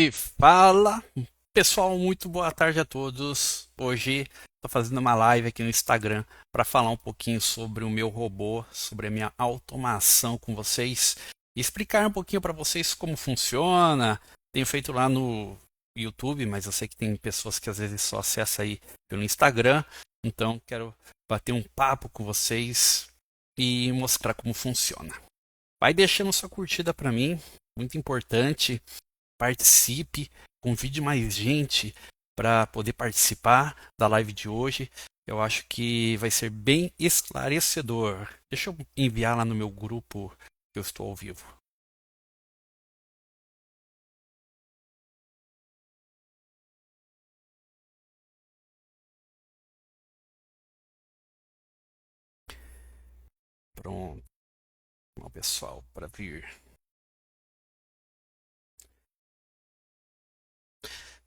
E fala, pessoal, muito boa tarde a todos. Hoje estou fazendo uma live aqui no Instagram para falar um pouquinho sobre o meu robô, sobre a minha automação com vocês e explicar um pouquinho para vocês como funciona. Tenho feito lá no YouTube, mas eu sei que tem pessoas que às vezes só acessam aí pelo Instagram, então quero bater um papo com vocês e mostrar como funciona. Vai deixando sua curtida para mim, muito importante. Participe, convide mais gente para poder participar da live de hoje. Eu acho que vai ser bem esclarecedor. Deixa eu enviar lá no meu grupo que eu estou ao vivo. Pronto, o pessoal, para vir.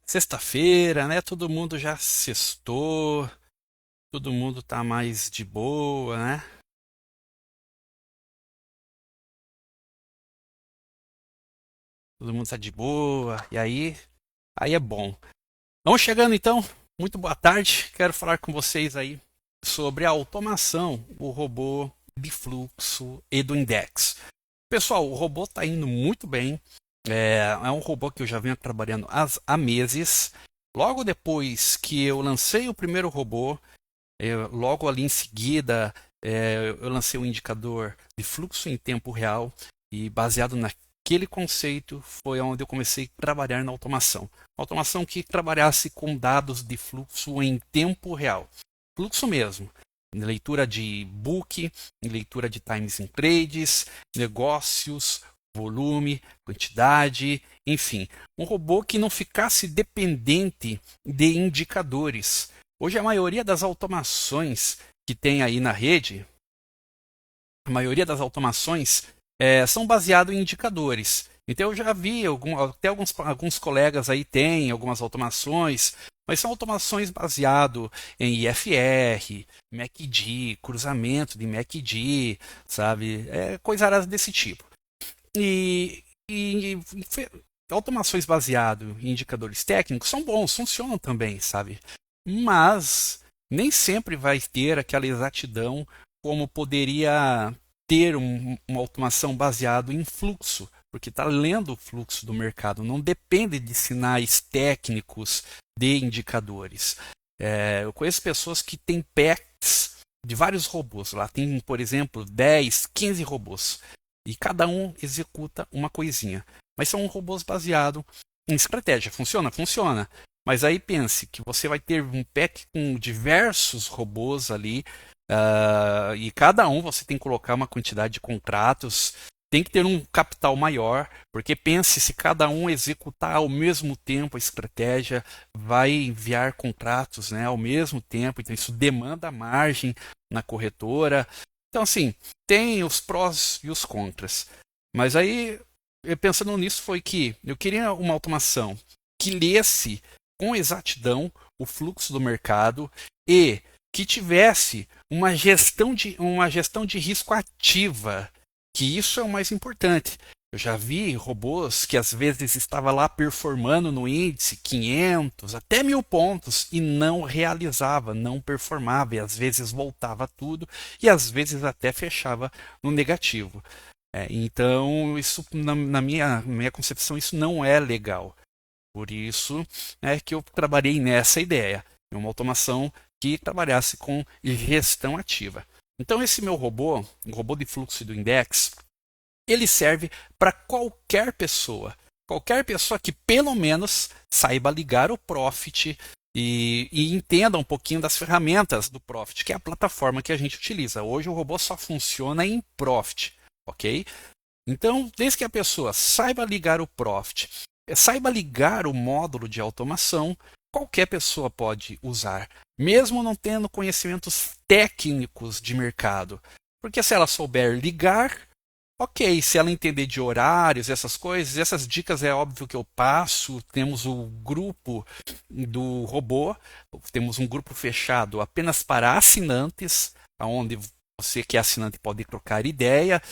Sexta-feira, né? Todo mundo já sextou, todo mundo tá mais de boa, né? Todo mundo tá de boa. E aí é bom. Vamos chegando então. Muito boa tarde. Quero falar com vocês aí sobre a automação, o robô de fluxo e do index. Pessoal, o robô está indo muito bem. É um robô que eu já venho trabalhando há meses. Logo depois que eu lancei o primeiro robô, logo ali em seguida, eu lancei um indicador de fluxo em tempo real e baseado naquele conceito foi onde eu comecei a trabalhar na automação. Automação que trabalhasse com dados de fluxo em tempo real. Fluxo mesmo. Leitura de book, leitura de times in trades, negócios, volume, quantidade, enfim. Um robô que não ficasse dependente de indicadores. Hoje a maioria das automações que tem aí na rede, a maioria das automações são baseadas em indicadores. Então eu já vi, até alguns colegas aí têm algumas automações, mas são automações baseadas em IFR, MACD, cruzamento de MACD, sabe? Coisas desse tipo. E, e, e automações baseadas em indicadores técnicos são bons, funcionam também, sabe? Mas nem sempre vai ter aquela exatidão como poderia ter uma automação baseada em fluxo, porque está lendo o fluxo do mercado, não depende de sinais técnicos de indicadores. Eu conheço pessoas que têm packs de vários robôs. Lá tem, por exemplo, 10, 15 robôs. E cada um executa uma coisinha. Mas são robôs baseados em estratégia. Funciona? Funciona. Mas aí pense que você vai ter um pack com diversos robôs ali, e cada um você tem que colocar uma quantidade de contratos, tem que ter um capital maior, porque pense se cada um executar ao mesmo tempo a estratégia, vai enviar contratos, né, ao mesmo tempo, então isso demanda margem na corretora. Então, assim, tem os prós e os contras. Mas aí, pensando nisso, foi que eu queria uma automação que lesse com exatidão o fluxo do mercado e que tivesse uma gestão de risco ativa, que isso é o mais importante. Eu já vi robôs que às vezes estava lá performando no índice 500 até 1000 pontos e não realizava, não performava e às vezes voltava tudo e às vezes até fechava no negativo. Então, isso na minha concepção, isso não é legal. Por isso é que eu trabalhei nessa ideia, uma automação que trabalhasse com gestão ativa. Então esse meu robô, o robô de fluxo do index, ele serve para qualquer pessoa que pelo menos saiba ligar o Profit e entenda um pouquinho das ferramentas do Profit, que é a plataforma que a gente utiliza. Hoje o robô só funciona em Profit, ok? Então, desde que a pessoa saiba ligar o Profit, saiba ligar o módulo de automação, qualquer pessoa pode usar, mesmo não tendo conhecimentos técnicos de mercado. Porque se ela souber ligar, ok, se ela entender de horários, essas coisas, essas dicas é óbvio que eu passo. Temos o grupo do robô, temos um grupo fechado apenas para assinantes, onde Você que é assinante pode trocar ideia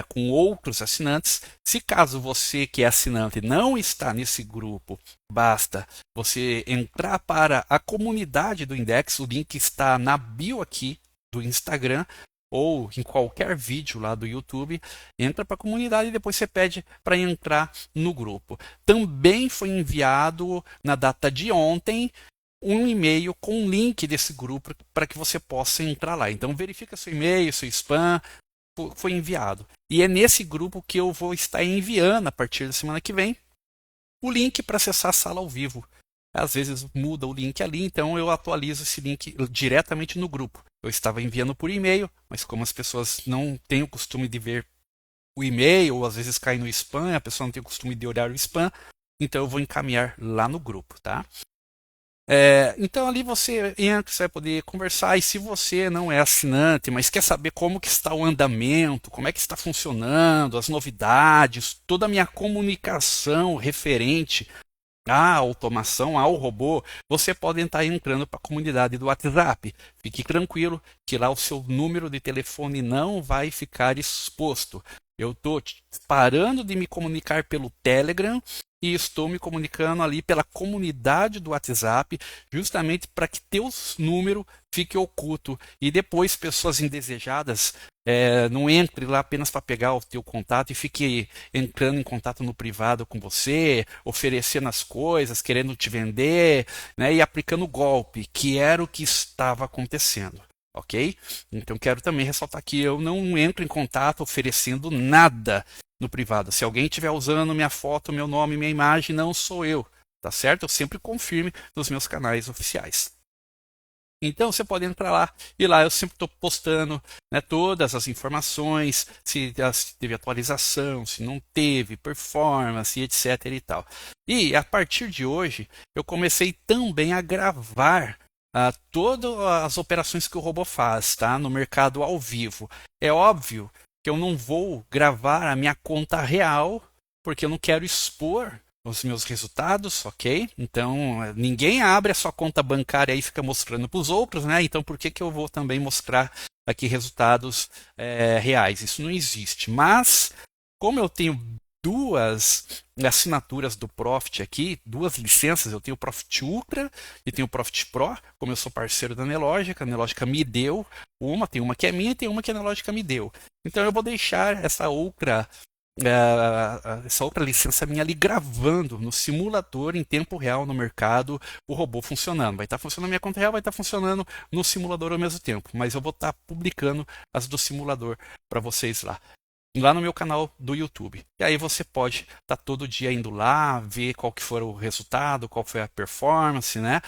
com outros assinantes. Se caso você que é assinante não está nesse grupo, basta você entrar para a comunidade do Index. O link está na bio aqui do Instagram ou em qualquer vídeo lá do YouTube. Entra para a comunidade e depois você pede para entrar no grupo. Também foi enviado na data de ontem um e-mail com um link desse grupo para que você possa entrar lá. Então verifica seu e-mail, seu spam, foi enviado. E é nesse grupo que eu vou estar enviando a partir da semana que vem o link para acessar a sala ao vivo. Às vezes muda o link ali, então eu atualizo esse link diretamente no grupo. Eu estava enviando por e-mail, mas como as pessoas não têm o costume de ver o e-mail, ou às vezes cai no spam, a pessoa não tem o costume de olhar o spam, então eu vou encaminhar lá no grupo, tá? Então ali você entra, você vai poder conversar. E se você não é assinante, mas quer saber como que está o andamento, como é que está funcionando, as novidades, toda a minha comunicação referente à automação, ao robô, você pode estar entrando para a comunidade do WhatsApp. Fique tranquilo que lá o seu número de telefone não vai ficar exposto. Eu estou parando de me comunicar pelo Telegram e estou me comunicando ali pela comunidade do WhatsApp, justamente para que teu número fique oculto e depois pessoas indesejadas não entrem lá apenas para pegar o teu contato e fique entrando em contato no privado com você, oferecendo as coisas, querendo te vender, né, e aplicando golpe, que era o que estava acontecendo. Ok? Então quero também ressaltar que eu não entro em contato oferecendo nada no privado. Se alguém estiver usando minha foto, meu nome, minha imagem, não sou eu, tá certo? Eu sempre confirme nos meus canais oficiais. Então você pode entrar lá e lá eu sempre estou postando, né, todas as informações, se teve atualização, se não teve, performance, etc. e tal. E a partir de hoje eu comecei também a gravar todas as operações que o robô faz, tá? No mercado ao vivo. É óbvio que eu não vou gravar a minha conta real, porque eu não quero expor os meus resultados, ok? Então, ninguém abre a sua conta bancária e fica mostrando para os outros, né? Então, por que eu vou também mostrar aqui resultados reais? Isso não existe. Mas, como eu tenho duas assinaturas do Profit aqui, duas licenças, eu tenho o Profit Ultra e tenho o Profit Pro, como eu sou parceiro da Nelogica, a Nelogica me deu tem uma que é minha e tem uma que a Nelogica me deu. Então eu vou deixar essa outra licença minha ali gravando no simulador em tempo real no mercado, o robô funcionando. Vai estar funcionando na minha conta real, vai estar funcionando no simulador ao mesmo tempo, mas eu vou estar publicando as do simulador para vocês lá no meu canal do YouTube. E aí você pode estar todo dia indo lá, ver qual que foi o resultado, qual foi a performance, né?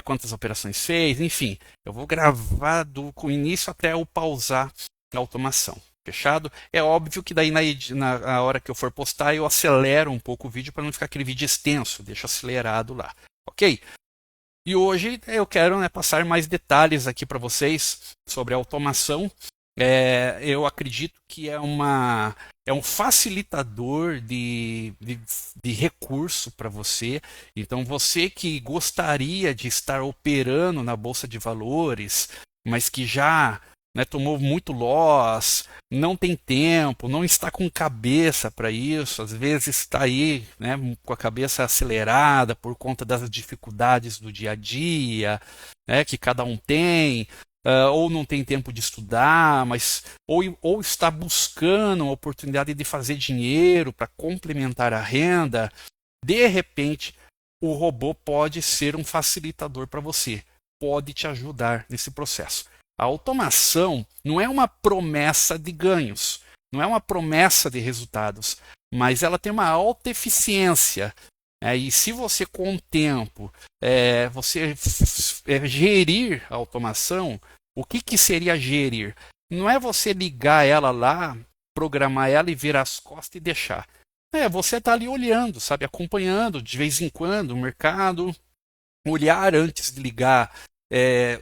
Quantas operações fez, enfim. Eu vou gravar do início até eu pausar a automação. Fechado? É óbvio que daí na hora que eu for postar eu acelero um pouco o vídeo para não ficar aquele vídeo extenso, deixo acelerado lá, ok? E hoje eu quero passar mais detalhes aqui para vocês sobre a automação. Eu acredito que é um facilitador de recurso para você. Então você que gostaria de estar operando na Bolsa de Valores, mas que já tomou muito loss, não tem tempo, não está com cabeça para isso, às vezes está aí com a cabeça acelerada por conta das dificuldades do dia a dia, que cada um tem, ou não tem tempo de estudar, mas ou está buscando uma oportunidade de fazer dinheiro para complementar a renda. De repente, o robô pode ser um facilitador para você, pode te ajudar nesse processo. A automação não é uma promessa de ganhos, não é uma promessa de resultados, mas ela tem uma alta eficiência. E se você, com o tempo, você gerir a automação, o que seria gerir? Não é você ligar ela lá, programar ela e virar as costas e deixar. Você está ali olhando, sabe, acompanhando de vez em quando o mercado, olhar antes de ligar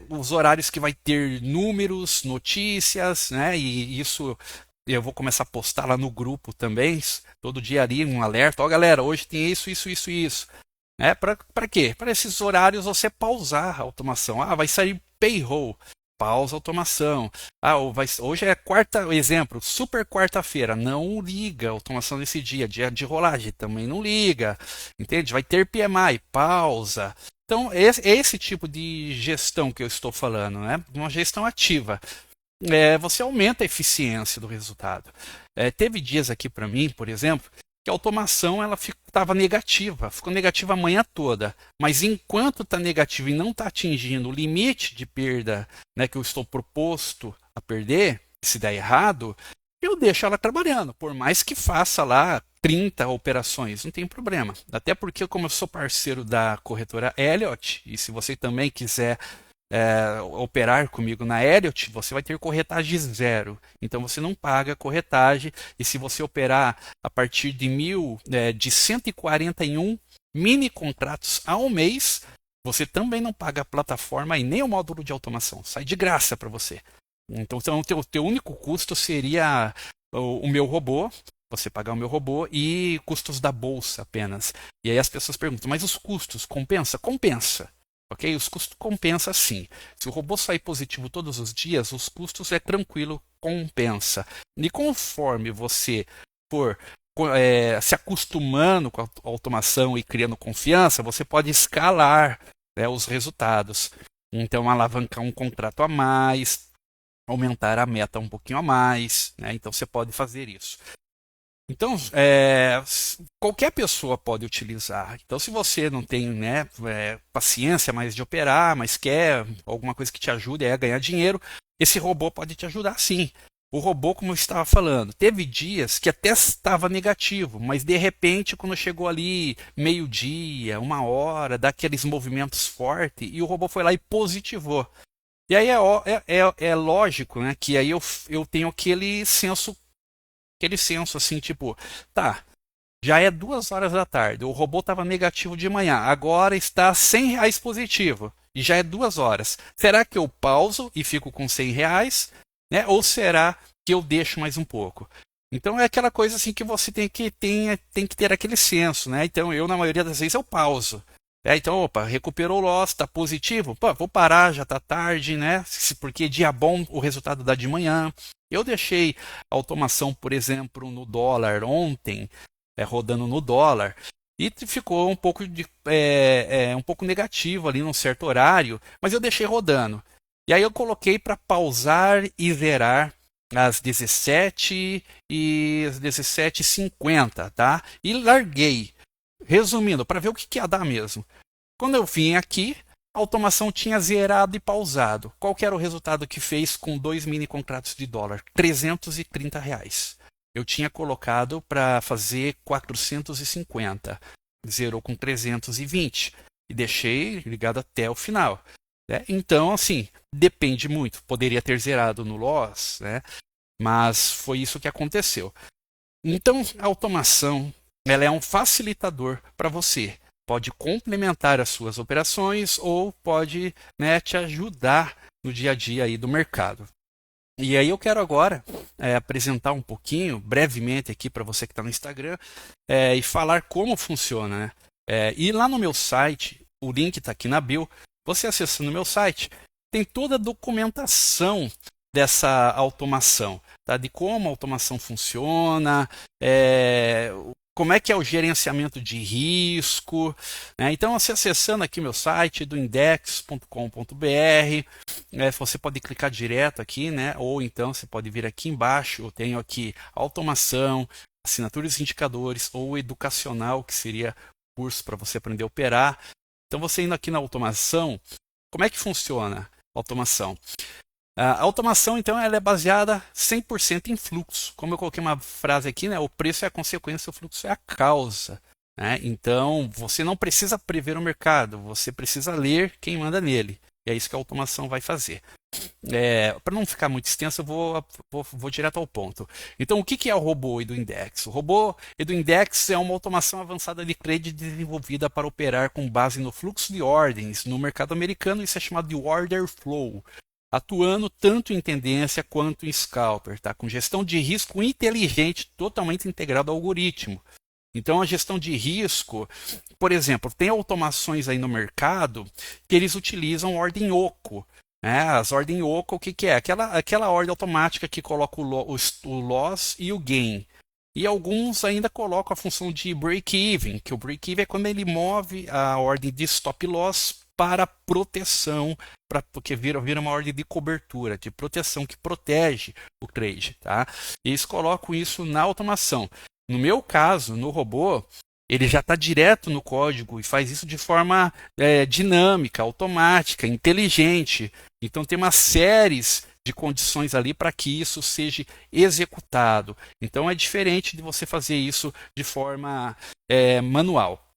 os horários que vai ter números, notícias, né? E isso eu vou começar a postar lá no grupo também, todo dia ali um alerta. Ó, galera, hoje tem isso. Para quê? Para esses horários você pausar a automação. Vai sair payroll. pausa a automação. Hoje é exemplo, super quarta-feira, não liga a automação desse dia, dia de rolagem, também não liga, entende? Vai ter PMI, pausa. Então, é esse tipo de gestão que eu estou falando, né? Uma gestão ativa. Você aumenta a eficiência do resultado. Teve dias aqui para mim, por exemplo, que a automação ela estava negativa, ficou negativa a manhã toda. Mas enquanto está negativa e não está atingindo o limite de perda, né, que eu estou proposto a perder, se der errado, eu deixo ela trabalhando. Por mais que faça lá 30 operações, não tem problema. Até porque, como eu sou parceiro da corretora Elliott, e se você também quiser operar comigo na Elliott, você vai ter corretagem zero. Então você não paga corretagem. E se você operar a partir de 141 mini contratos ao mês, você também não paga a plataforma e nem o módulo de automação. Sai de graça para você. Então o teu único custo seria o meu robô. Você pagar o meu robô e custos da bolsa apenas. E aí as pessoas perguntam, mas os custos compensa? Compensa. Ok? Os custos compensa sim. Se o robô sair positivo todos os dias, os custos é tranquilo, compensa. E conforme você for se acostumando com a automação e criando confiança, você pode escalar, né, os resultados. Então, alavancar um contrato a mais, aumentar a meta um pouquinho a mais, né? Então você pode fazer isso. Então, qualquer pessoa pode utilizar. Então, se você não tem, né, paciência mais de operar, mas quer alguma coisa que te ajude a ganhar dinheiro, esse robô pode te ajudar sim. O robô, como eu estava falando, teve dias que até estava negativo, mas de repente, quando chegou ali meio-dia, 1 hora, dá aqueles movimentos fortes, e o robô foi lá e positivou. E aí é lógico, né, que aí eu tenho aquele senso assim, tipo, tá, já é 2 horas da tarde, o robô estava negativo de manhã, agora está R$ 100 positivo, e já é 2 horas. Será que eu pauso e fico com R$ 100, né? Ou será que eu deixo mais um pouco? Então é aquela coisa assim que você tem que ter aquele senso, né? Então eu, na maioria das vezes, eu pauso. Então, opa, recuperou o loss, está positivo, pô, vou parar, já está tarde, né? Porque dia bom o resultado dá de manhã. Eu deixei a automação, por exemplo, no dólar ontem, rodando no dólar, e ficou um pouco um pouco negativo ali num certo horário, mas eu deixei rodando. E aí eu coloquei para pausar e zerar às 17 e às 17h50, tá? E larguei. Resumindo, para ver o que ia dar mesmo. Quando eu vim aqui, a automação tinha zerado e pausado. Qual que era o resultado que fez com 2 mini contratos de dólar? R$ 330. Eu tinha colocado para fazer 450. Zerou com 320. E deixei ligado até o final. Né? Então, assim, depende muito. Poderia ter zerado no loss, né? Mas foi isso que aconteceu. Então, a automação ela é um facilitador para você. Pode complementar as suas operações ou pode, né, te ajudar no dia a dia aí do mercado. E aí eu quero agora apresentar um pouquinho, brevemente aqui para você que está no Instagram, e falar como funciona. Né? E lá no meu site, o link está aqui na bio, você acessando o meu site, tem toda a documentação dessa automação, tá? De como a automação funciona, como é que é o gerenciamento de risco, né? Então, você acessando aqui meu site do index.com.br, você pode clicar direto aqui, né? Ou então você pode vir aqui embaixo, eu tenho aqui automação, assinaturas e indicadores, ou educacional, que seria curso para você aprender a operar. Então, você indo aqui na automação, como é que funciona a automação? A automação, então, ela é baseada 100% em fluxo. Como eu coloquei uma frase aqui, né? O preço é a consequência, o fluxo é a causa. Né? Então, você não precisa prever o mercado, você precisa ler quem manda nele. E é isso que a automação vai fazer. Para não ficar muito extenso, eu vou direto ao ponto. Então, o que é o robô EduIndex? O robô EduIndex é uma automação avançada de trade desenvolvida para operar com base no fluxo de ordens. No mercado americano, isso é chamado de order flow, atuando tanto em tendência quanto em scalper, tá? Com gestão de risco inteligente, totalmente integrado ao algoritmo. Então, a gestão de risco, por exemplo, tem automações aí no mercado que eles utilizam ordem oco. né? As ordens oca, o que, que é? Aquela ordem automática que coloca o loss e o gain. E alguns ainda colocam a função de break-even, que o break-even é quando ele move a ordem de stop loss para proteção, porque vira uma ordem de cobertura, de proteção que protege o trade, tá? E eles colocam isso na automação. No meu caso, no robô, ele já está direto no código e faz isso de forma dinâmica, automática, inteligente. Então tem uma série de condições ali para que isso seja executado. Então é diferente de você fazer isso de forma manual.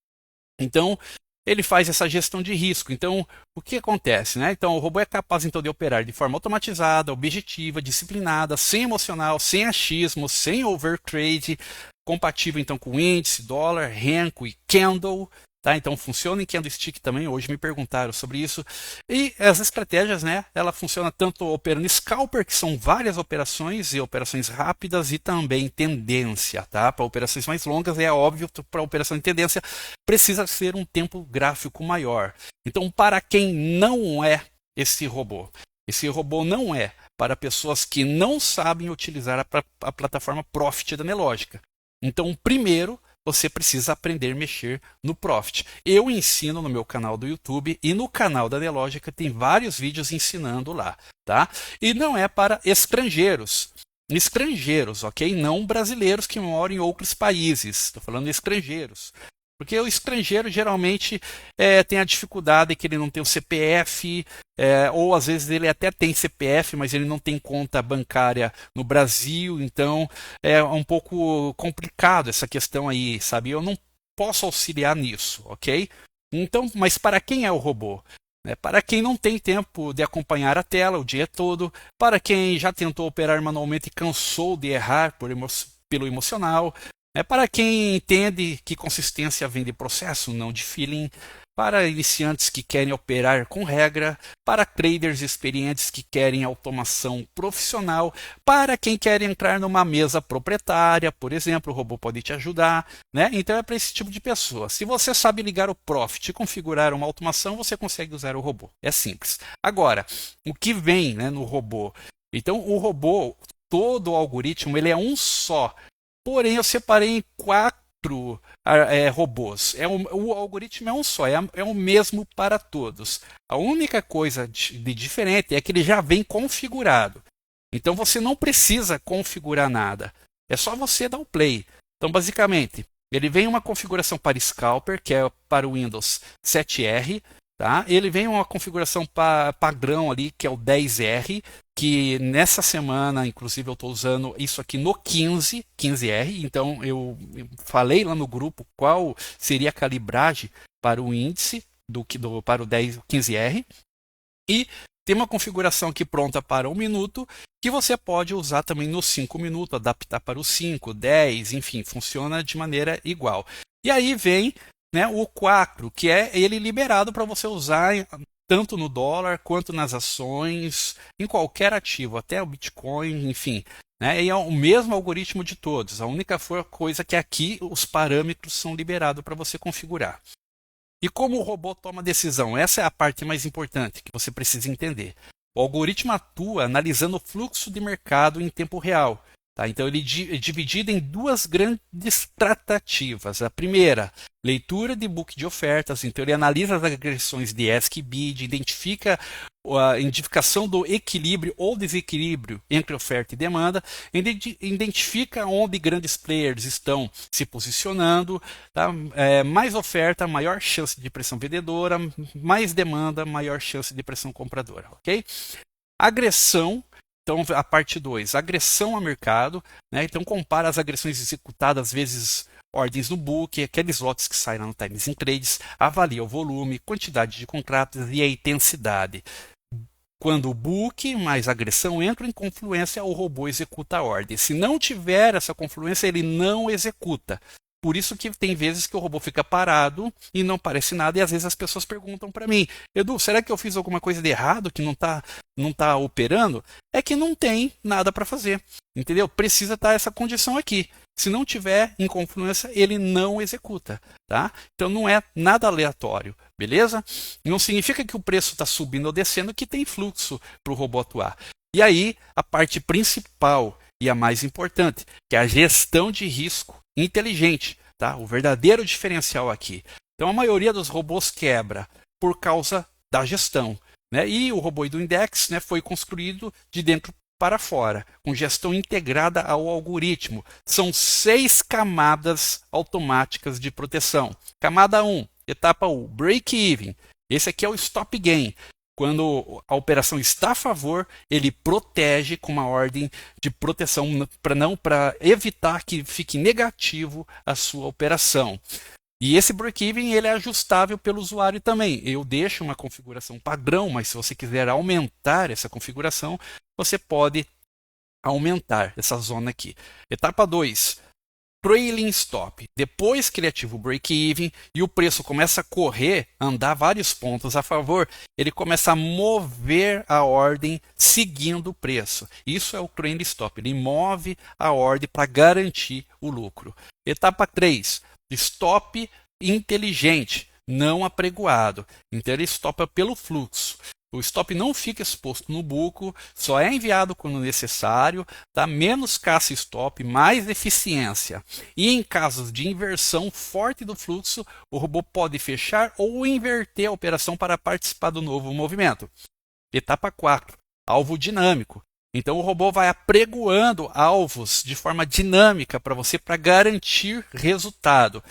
Então ele faz essa gestão de risco. Então, o que acontece? Né? Então, o robô é capaz então, de operar de forma automatizada, objetiva, disciplinada, sem emocional, sem achismo, sem overtrade, compatível então com índice, dólar, Renko e Candle. Tá? Então funciona em candlestick também. Hoje me perguntaram sobre isso. E as estratégias, né? Ela funciona tanto operando scalper, que são várias operações e operações rápidas, e também tendência, tá? Para operações mais longas, é óbvio, para operação de tendência precisa ser um tempo gráfico maior. Então, para quem não é esse robô não é para pessoas que não sabem utilizar a plataforma Profit da Nelogica. Então, primeiro, você precisa aprender a mexer no Profit. Eu ensino no meu canal do YouTube e no canal da Nelogica tem vários vídeos ensinando lá, tá? E não é para estrangeiros. Estrangeiros, ok? Não brasileiros que moram em outros países. Estou falando de estrangeiros. Porque o estrangeiro geralmente tem a dificuldade que ele não tem o CPF, ou às vezes ele até tem CPF, mas ele não tem conta bancária no Brasil, então é um pouco complicado essa questão aí, sabe? Eu não posso auxiliar nisso, ok? Então, mas para quem é o robô? Para quem não tem tempo de acompanhar a tela o dia todo, para quem já tentou operar manualmente e cansou de errar pelo emocional, para quem entende que consistência vem de processo, não de feeling, para iniciantes que querem operar com regra, para traders experientes que querem automação profissional, para quem quer entrar numa mesa proprietária, por exemplo, o robô pode te ajudar, né? Então é para esse tipo de pessoa. Se você sabe ligar o Profit e configurar uma automação, você consegue usar o robô. É simples. Agora, o que vem, né, no robô? Então o robô, todo o algoritmo, ele é um só. Porém, eu separei em 4 robôs. O algoritmo é um só, é o mesmo para todos. A única coisa de diferente é que ele já vem configurado. Então você não precisa configurar nada. É só você dar o play. Então, basicamente, ele vem uma configuração para Scalper, que é para o Windows 7R. Tá? Ele vem uma configuração padrão ali, que é o 10R, que nessa semana, inclusive, eu estou usando isso aqui no 15R. Então, eu falei lá no grupo qual seria a calibragem para o índice para o 15R. E tem uma configuração aqui pronta para 1 minuto, que você pode usar também nos 5 minutos, adaptar para os 5, 10, enfim, funciona de maneira igual. E aí vem, né, o 4, que é ele liberado para você usar tanto no dólar quanto nas ações, em qualquer ativo, até o Bitcoin, enfim. Né, e é o mesmo algoritmo de todos. A única coisa que aqui os parâmetros são liberados para você configurar. E como o robô toma decisão? Essa é a parte mais importante que você precisa entender. O algoritmo atua analisando o fluxo de mercado em tempo real. Tá? Então, ele é dividido em 2 grandes tratativas. A primeira, leitura de book de ofertas. Então, ele analisa as agressões de ask e bid, identifica a identificação do equilíbrio ou desequilíbrio entre oferta e demanda, identifica onde grandes players estão se posicionando. Tá? Mais oferta, maior chance de pressão vendedora, mais demanda, maior chance de pressão compradora. Okay? Agressão. Então, a parte 2, agressão ao mercado. Né? Então, compara as agressões executadas vezes ordens no book, aqueles lotes que saem lá no Times in Trades, avalia o volume, quantidade de contratos e a intensidade. Quando o book mais agressão entram em confluência, o robô executa a ordem. Se não tiver essa confluência, ele não executa. Por isso que tem vezes que o robô fica parado e não aparece nada, e às vezes as pessoas perguntam para mim: Edu, será que eu fiz alguma coisa de errado que não tá operando? É que não tem nada para fazer, entendeu? Precisa estar essa condição aqui. Se não tiver em confluência, ele não executa, tá? Então não é nada aleatório, beleza? Não significa que o preço está subindo ou descendo que tem fluxo para o robô atuar. E aí, a parte principal e a mais importante, que é a gestão de risco inteligente, tá? O verdadeiro diferencial aqui. Então a maioria dos robôs quebra por causa da gestão, né? E o robô do Index, né, foi construído de dentro para fora, com gestão integrada ao algoritmo. São 6 camadas automáticas de proteção. Camada 1, etapa 1, break-even. Esse aqui é o stop gain. Quando a operação está a favor, ele protege com uma ordem de proteção para evitar que fique negativo a sua operação. E esse break-even ele é ajustável pelo usuário também. Eu deixo uma configuração padrão, mas se você quiser aumentar essa configuração, você pode aumentar essa zona aqui. Etapa 2. Trailing stop. Depois que ele ativa o break-even e o preço começa a correr, andar vários pontos a favor, ele começa a mover a ordem seguindo o preço. Isso é o trailing stop. Ele move a ordem para garantir o lucro. Etapa 3. Stop inteligente, não apregoado. Então ele stopa pelo fluxo. O stop não fica exposto no buco, só é enviado quando necessário, dá menos caça stop, mais eficiência. E em casos de inversão forte do fluxo, o robô pode fechar ou inverter a operação para participar do novo movimento. Etapa 4. Alvo dinâmico. Então o robô vai apregoando alvos de forma dinâmica para você para garantir resultado.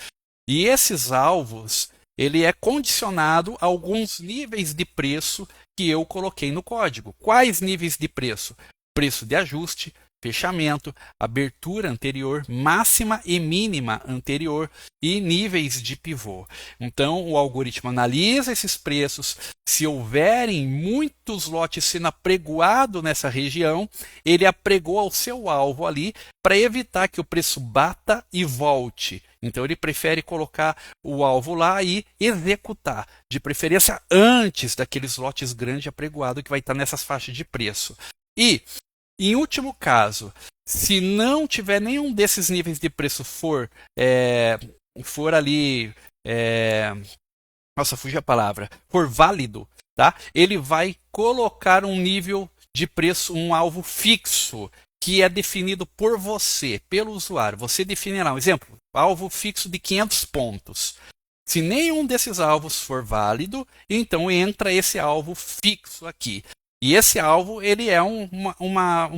E esses alvos, ele é condicionado a alguns níveis de preço que eu coloquei no código. Quais níveis de preço? Preço de ajuste, fechamento, abertura anterior, máxima e mínima anterior e níveis de pivô. Então, o algoritmo analisa esses preços. Se houverem muitos lotes sendo apregoados nessa região, ele apregoa o seu alvo ali para evitar que o preço bata e volte. Então ele prefere colocar o alvo lá e executar, de preferência antes daqueles lotes grandes apregoados que vai estar nessas faixas de preço. E, em último caso, se não tiver nenhum desses níveis de preço for ali, nossa, fugiu a palavra, for válido, tá? Ele vai colocar um nível de preço, um alvo fixo, que é definido por você, pelo usuário. Você definirá, um exemplo, alvo fixo de 500 pontos. Se nenhum desses alvos for válido, então entra esse alvo fixo aqui. E esse alvo ele é um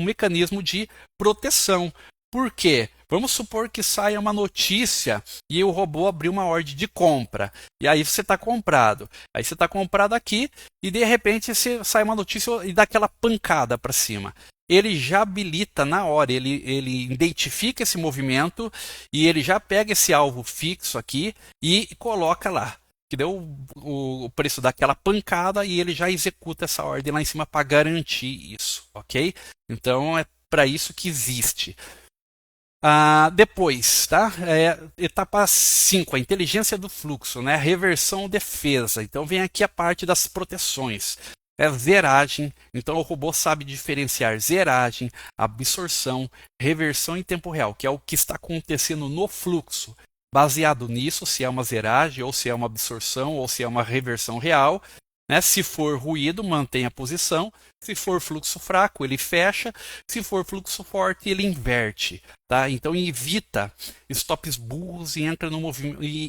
mecanismo de proteção. Por quê? Vamos supor que saia uma notícia e o robô abriu uma ordem de compra. E aí você está comprado. Aí você está comprado aqui e de repente sai uma notícia e dá aquela pancada para cima. Ele já habilita na hora, ele identifica esse movimento e ele já pega esse alvo fixo aqui e coloca lá. Que deu o preço daquela pancada e ele já executa essa ordem lá em cima para garantir isso, ok? Então é para isso que existe. Depois, tá? Etapa 5, a inteligência do fluxo, né? Reversão ou defesa. Então vem aqui a parte das proteções. Zeragem, então o robô sabe diferenciar zeragem, absorção, reversão em tempo real, que é o que está acontecendo no fluxo. Baseado nisso, se é uma zeragem, ou se é uma absorção, ou se é uma reversão real. Né? Se for ruído, mantém a posição. Se for fluxo fraco, ele fecha. Se for fluxo forte, ele inverte. Tá? Então evita stops burros e entra,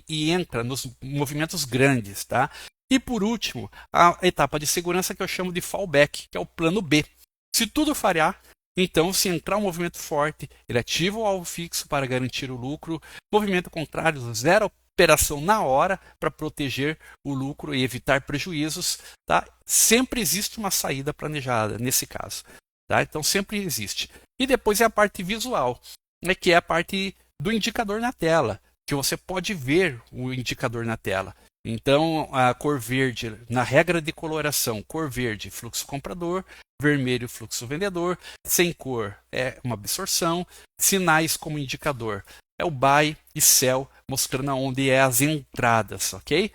entra nos movimentos grandes. Tá? E por último, a etapa de segurança que eu chamo de fallback, que é o plano B. Se tudo falhar, então se entrar um movimento forte, ele ativa o alvo fixo para garantir o lucro. Movimento contrário, zero operação na hora para proteger o lucro e evitar prejuízos. Tá? Sempre existe uma saída planejada nesse caso. Tá? Então sempre existe. E depois é a parte visual, né, que é a parte do indicador na tela, que você pode ver o indicador na tela. Então, a cor verde, na regra de coloração, cor verde, fluxo comprador, vermelho, fluxo vendedor, sem cor é uma absorção, sinais como indicador é o buy e sell, mostrando onde é as entradas, ok?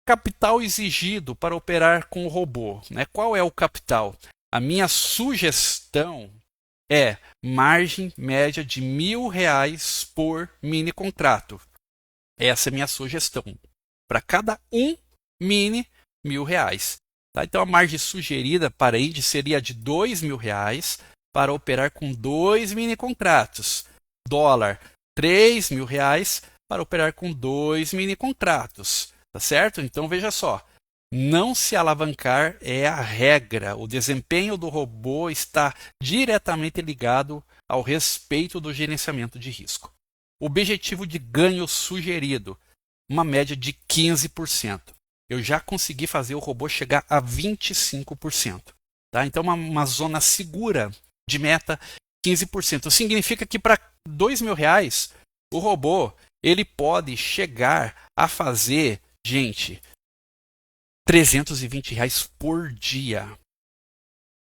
Capital exigido para operar com o robô, né? Qual é o capital? A minha sugestão é margem média de R$ 1.000 por mini contrato. Essa é a minha sugestão. Para cada um mini, R$ 1.000. Tá? Então a margem sugerida para índice seria de R$ 2.000 para operar com 2 mini contratos. Dólar, R$ 3.000 para operar com 2 mini contratos. Tá certo? Então veja só. Não se alavancar é a regra. O desempenho do robô está diretamente ligado ao respeito do gerenciamento de risco. Objetivo de ganho sugerido, uma média de 15%. Eu já consegui fazer o robô chegar a 25%. Tá? Então, uma zona segura de meta, 15%. Significa que para R$ 2.000, o robô ele pode chegar a fazer, gente, R$ 320 por dia.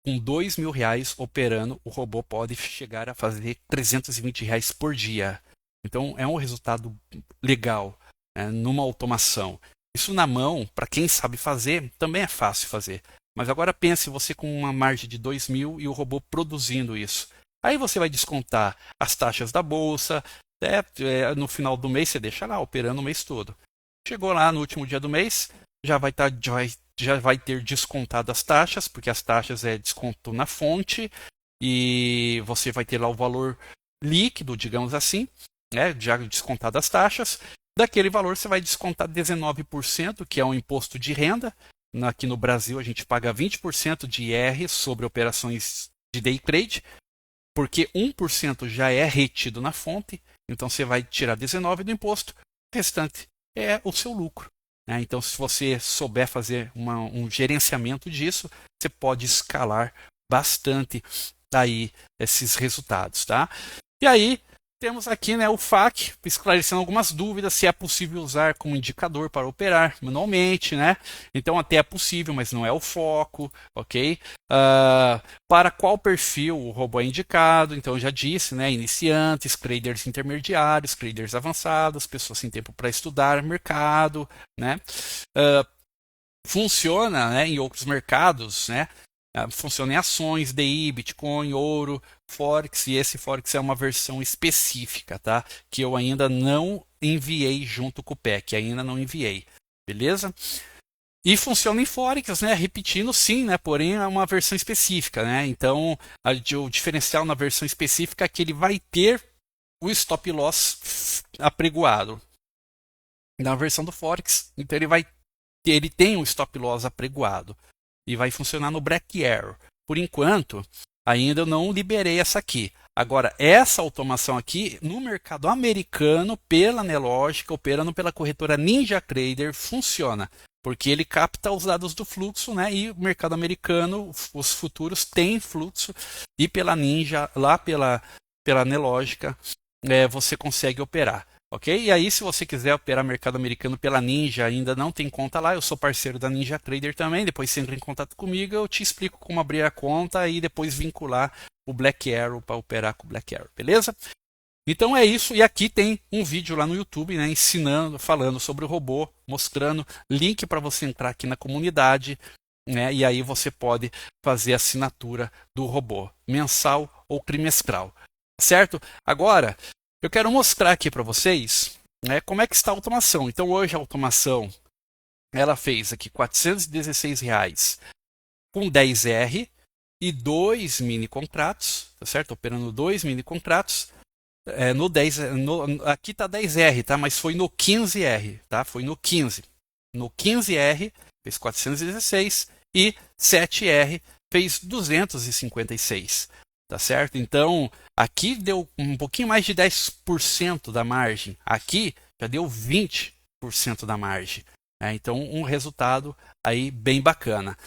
Com R$ 2.000 operando, o robô pode chegar a fazer R$ 320 por dia. Então é um resultado legal, né, numa automação. Isso na mão, para quem sabe fazer, também é fácil fazer. Mas agora pense você com uma margem de 2.000 e o robô produzindo isso. Aí você vai descontar as taxas da bolsa, no final do mês você deixa lá operando o mês todo. Chegou lá no último dia do mês, já vai ter descontado as taxas, porque as taxas é desconto na fonte, e você vai ter lá o valor líquido, digamos assim, né, já descontado as taxas. Daquele valor você vai descontar 19%, que é um imposto de renda. Aqui no Brasil a gente paga 20% de IR sobre operações de day trade, porque 1% já é retido na fonte, então você vai tirar 19% do imposto, o restante é o seu lucro. Né? Então, se você souber fazer um gerenciamento disso, você pode escalar bastante aí esses resultados. Tá? E aí, temos aqui, né, o FAQ, esclarecendo algumas dúvidas, se é possível usar como indicador para operar manualmente, né? Então até é possível, mas não é o foco, ok? Para qual perfil o robô é indicado? Então eu já disse, né? Iniciantes, traders intermediários, traders avançados, pessoas sem tempo para estudar mercado, né? Funciona, né, em outros mercados, né? Funciona em ações, DI, Bitcoin, ouro, Forex, e esse Forex é uma versão específica, tá? Que eu ainda não enviei junto com o PEC, ainda não enviei, beleza? E funciona em Forex, né? Repetindo, sim, né? Porém é uma versão específica, né? Então o diferencial na versão específica é que ele vai ter o stop loss apregoado. Na versão do Forex, então ele tem o stop loss apregoado e vai funcionar no Black Arrow. Por enquanto, ainda eu não liberei essa aqui. Agora, essa automação aqui, no mercado americano, pela Nelogica, operando pela corretora NinjaTrader, funciona. Porque ele capta os dados do fluxo, né? E o mercado americano, os futuros têm fluxo. E pela Ninja, lá pela Nelogica, você consegue operar. Ok? E aí, se você quiser operar mercado americano pela Ninja, ainda não tem conta lá, eu sou parceiro da NinjaTrader também, depois você entra em contato comigo, eu te explico como abrir a conta e depois vincular o Black Arrow para operar com o Black Arrow, beleza? Então é isso, e aqui tem um vídeo lá no YouTube, né, ensinando, falando sobre o robô, mostrando, link para você entrar aqui na comunidade, né, e aí você pode fazer a assinatura do robô, mensal ou trimestral, certo? Agora, eu quero mostrar aqui para vocês, né, como é que está a automação. Então hoje a automação ela fez aqui R$ 416 com 10R e 2 mini contratos, tá certo? Operando 2 mini contratos. Aqui está 10R, tá? Mas foi no 15R, tá? Foi no 15. No 15R fez 416 e 7R fez 256. Tá certo? Então, aqui deu um pouquinho mais de 10% da margem. Aqui já deu 20% da margem. Então, um resultado aí bem bacana.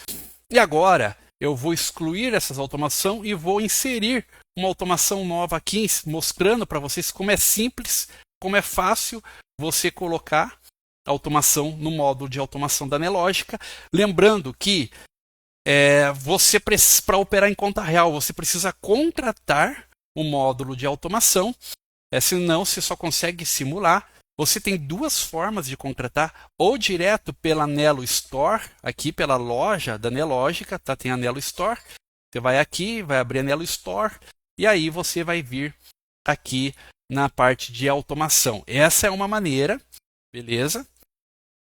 E agora, eu vou excluir essas automações e vou inserir uma automação nova aqui, mostrando para vocês como é simples, como é fácil você colocar a automação no módulo de automação da Nelogica. Lembrando que para operar em conta real, você precisa contratar o módulo de automação, senão você só consegue simular. Você tem duas formas de contratar, ou direto pela Nelo Store, aqui pela loja da Nelogica, tá? Tem a Nelo Store. Você vai aqui, vai abrir a Nelo Store e aí você vai vir aqui na parte de automação. Essa é uma maneira, beleza?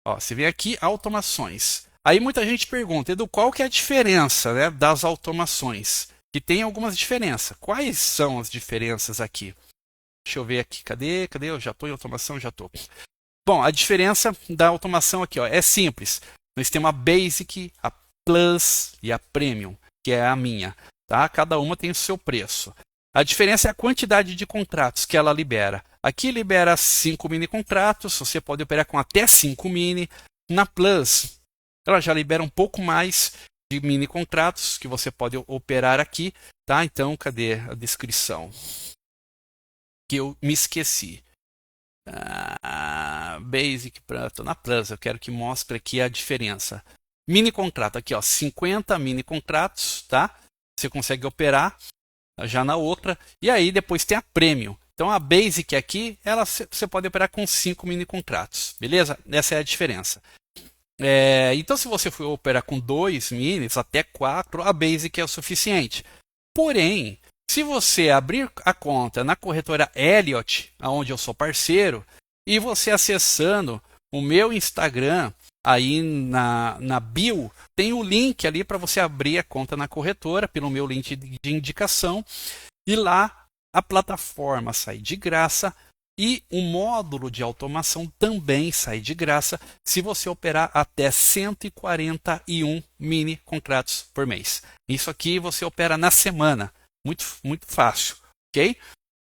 Ó, você vem aqui, automações. Aí muita gente pergunta, Edu, qual que é a diferença, né, das automações? Que tem algumas diferenças. Quais são as diferenças aqui? Deixa eu ver aqui, cadê? Eu já estou em automação, já estou. Bom, a diferença da automação aqui, ó, é simples. Nós temos a Basic, a Plus e a Premium, que é a minha. Tá? Cada uma tem o seu preço. A diferença é a quantidade de contratos que ela libera. Aqui libera 5 mini contratos, você pode operar com até 5 mini. Na Plus, ela já libera um pouco mais de mini contratos que você pode operar aqui. Tá? Então, cadê a descrição? Que eu me esqueci. Basic, estou na Plus, eu quero que mostre aqui a diferença. Mini contrato, aqui ó, 50 mini contratos, tá? Você consegue operar já na outra. E aí depois tem a Premium. Então a Basic aqui, você pode operar com 5 mini contratos, beleza? Essa é a diferença. Então se você for operar com 2 minis, até 4, a Basic é o suficiente. Porém, se você abrir a conta na corretora Elliott, onde eu sou parceiro, e você acessando o meu Instagram, aí na bio, tem o link ali para você abrir a conta na corretora, pelo meu link de indicação, e lá a plataforma sai de graça e o módulo de automação também sai de graça se você operar até 141 mini contratos por mês. Isso aqui você opera na semana. Muito fácil, ok?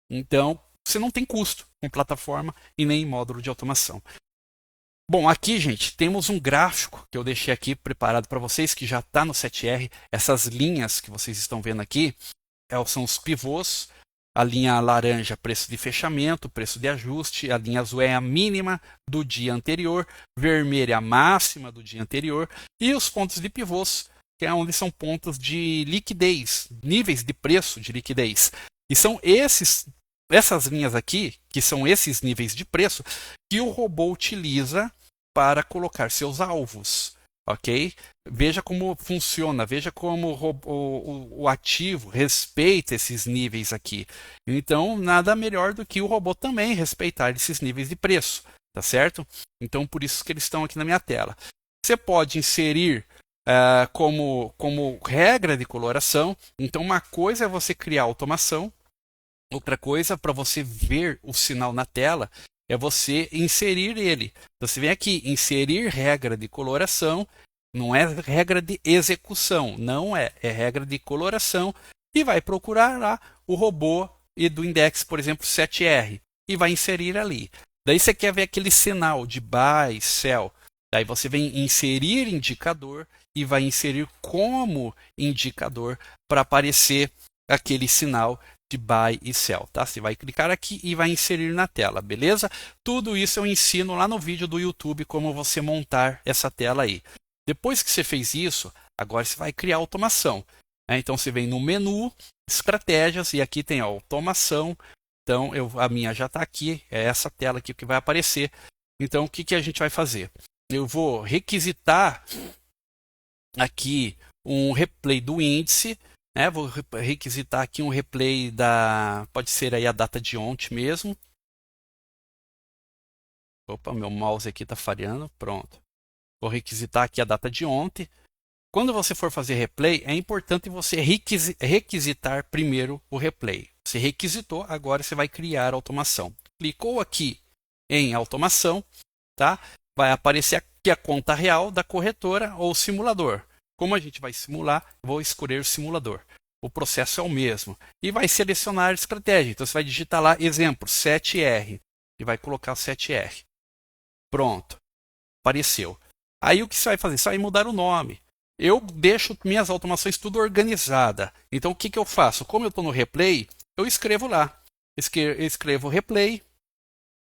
Então, você não tem custo com plataforma e nem módulo de automação. Bom, aqui, gente, temos um gráfico que eu deixei aqui preparado para vocês, que já está no 7R. Essas linhas que vocês estão vendo aqui são os pivôs. A linha laranja, preço de fechamento, preço de ajuste. A linha azul é a mínima do dia anterior. Vermelha, a máxima do dia anterior. E os pontos de pivôs, que é onde são pontos de liquidez, níveis de preço de liquidez. E são essas linhas aqui, que são esses níveis de preço, que o robô utiliza para colocar seus alvos. Ok? Veja como funciona, veja como o ativo respeita esses níveis aqui. Então, nada melhor do que o robô também respeitar esses níveis de preço. Tá certo? Então, por isso que eles estão aqui na minha tela. Você pode inserir como regra de coloração. Então, uma coisa é você criar automação, outra coisa para você ver o sinal na tela é você inserir ele. Então, você vem aqui, inserir regra de coloração, não é regra de execução, não é regra de coloração, e vai procurar lá o robô e do index, por exemplo, 7R, e vai inserir ali. Daí você quer ver aquele sinal de buy, sell. Daí você vem inserir indicador e vai inserir como indicador para aparecer aquele sinal de buy e sell, tá? Você vai clicar aqui e vai inserir na tela, beleza? Tudo isso eu ensino lá no vídeo do YouTube como você montar essa tela aí. Depois que você fez isso, agora você vai criar automação. Então você vem no menu, estratégias, e aqui tem a automação. Então a minha já está aqui, é essa tela aqui que vai aparecer. Então o que a gente vai fazer? Eu vou requisitar aqui um replay do índice. Vou requisitar aqui um replay pode ser aí a data de ontem mesmo. Opa, meu mouse aqui está falhando. Pronto. Vou requisitar aqui a data de ontem. Quando você for fazer replay, é importante você requisitar primeiro o replay. Você requisitou, agora você vai criar automação. Clicou aqui em automação, tá? Vai aparecer aqui a conta real da corretora ou simulador. Como a gente vai simular, vou escolher o simulador. O processo é o mesmo. E vai selecionar a estratégia. Então você vai digitar lá, exemplo, 7R. E vai colocar o 7R. Pronto. Apareceu. Aí o que você vai fazer? Você vai mudar o nome. Eu deixo minhas automações tudo organizada. Então o que eu faço? Como eu estou no replay, eu escrevo lá. Escrevo replay,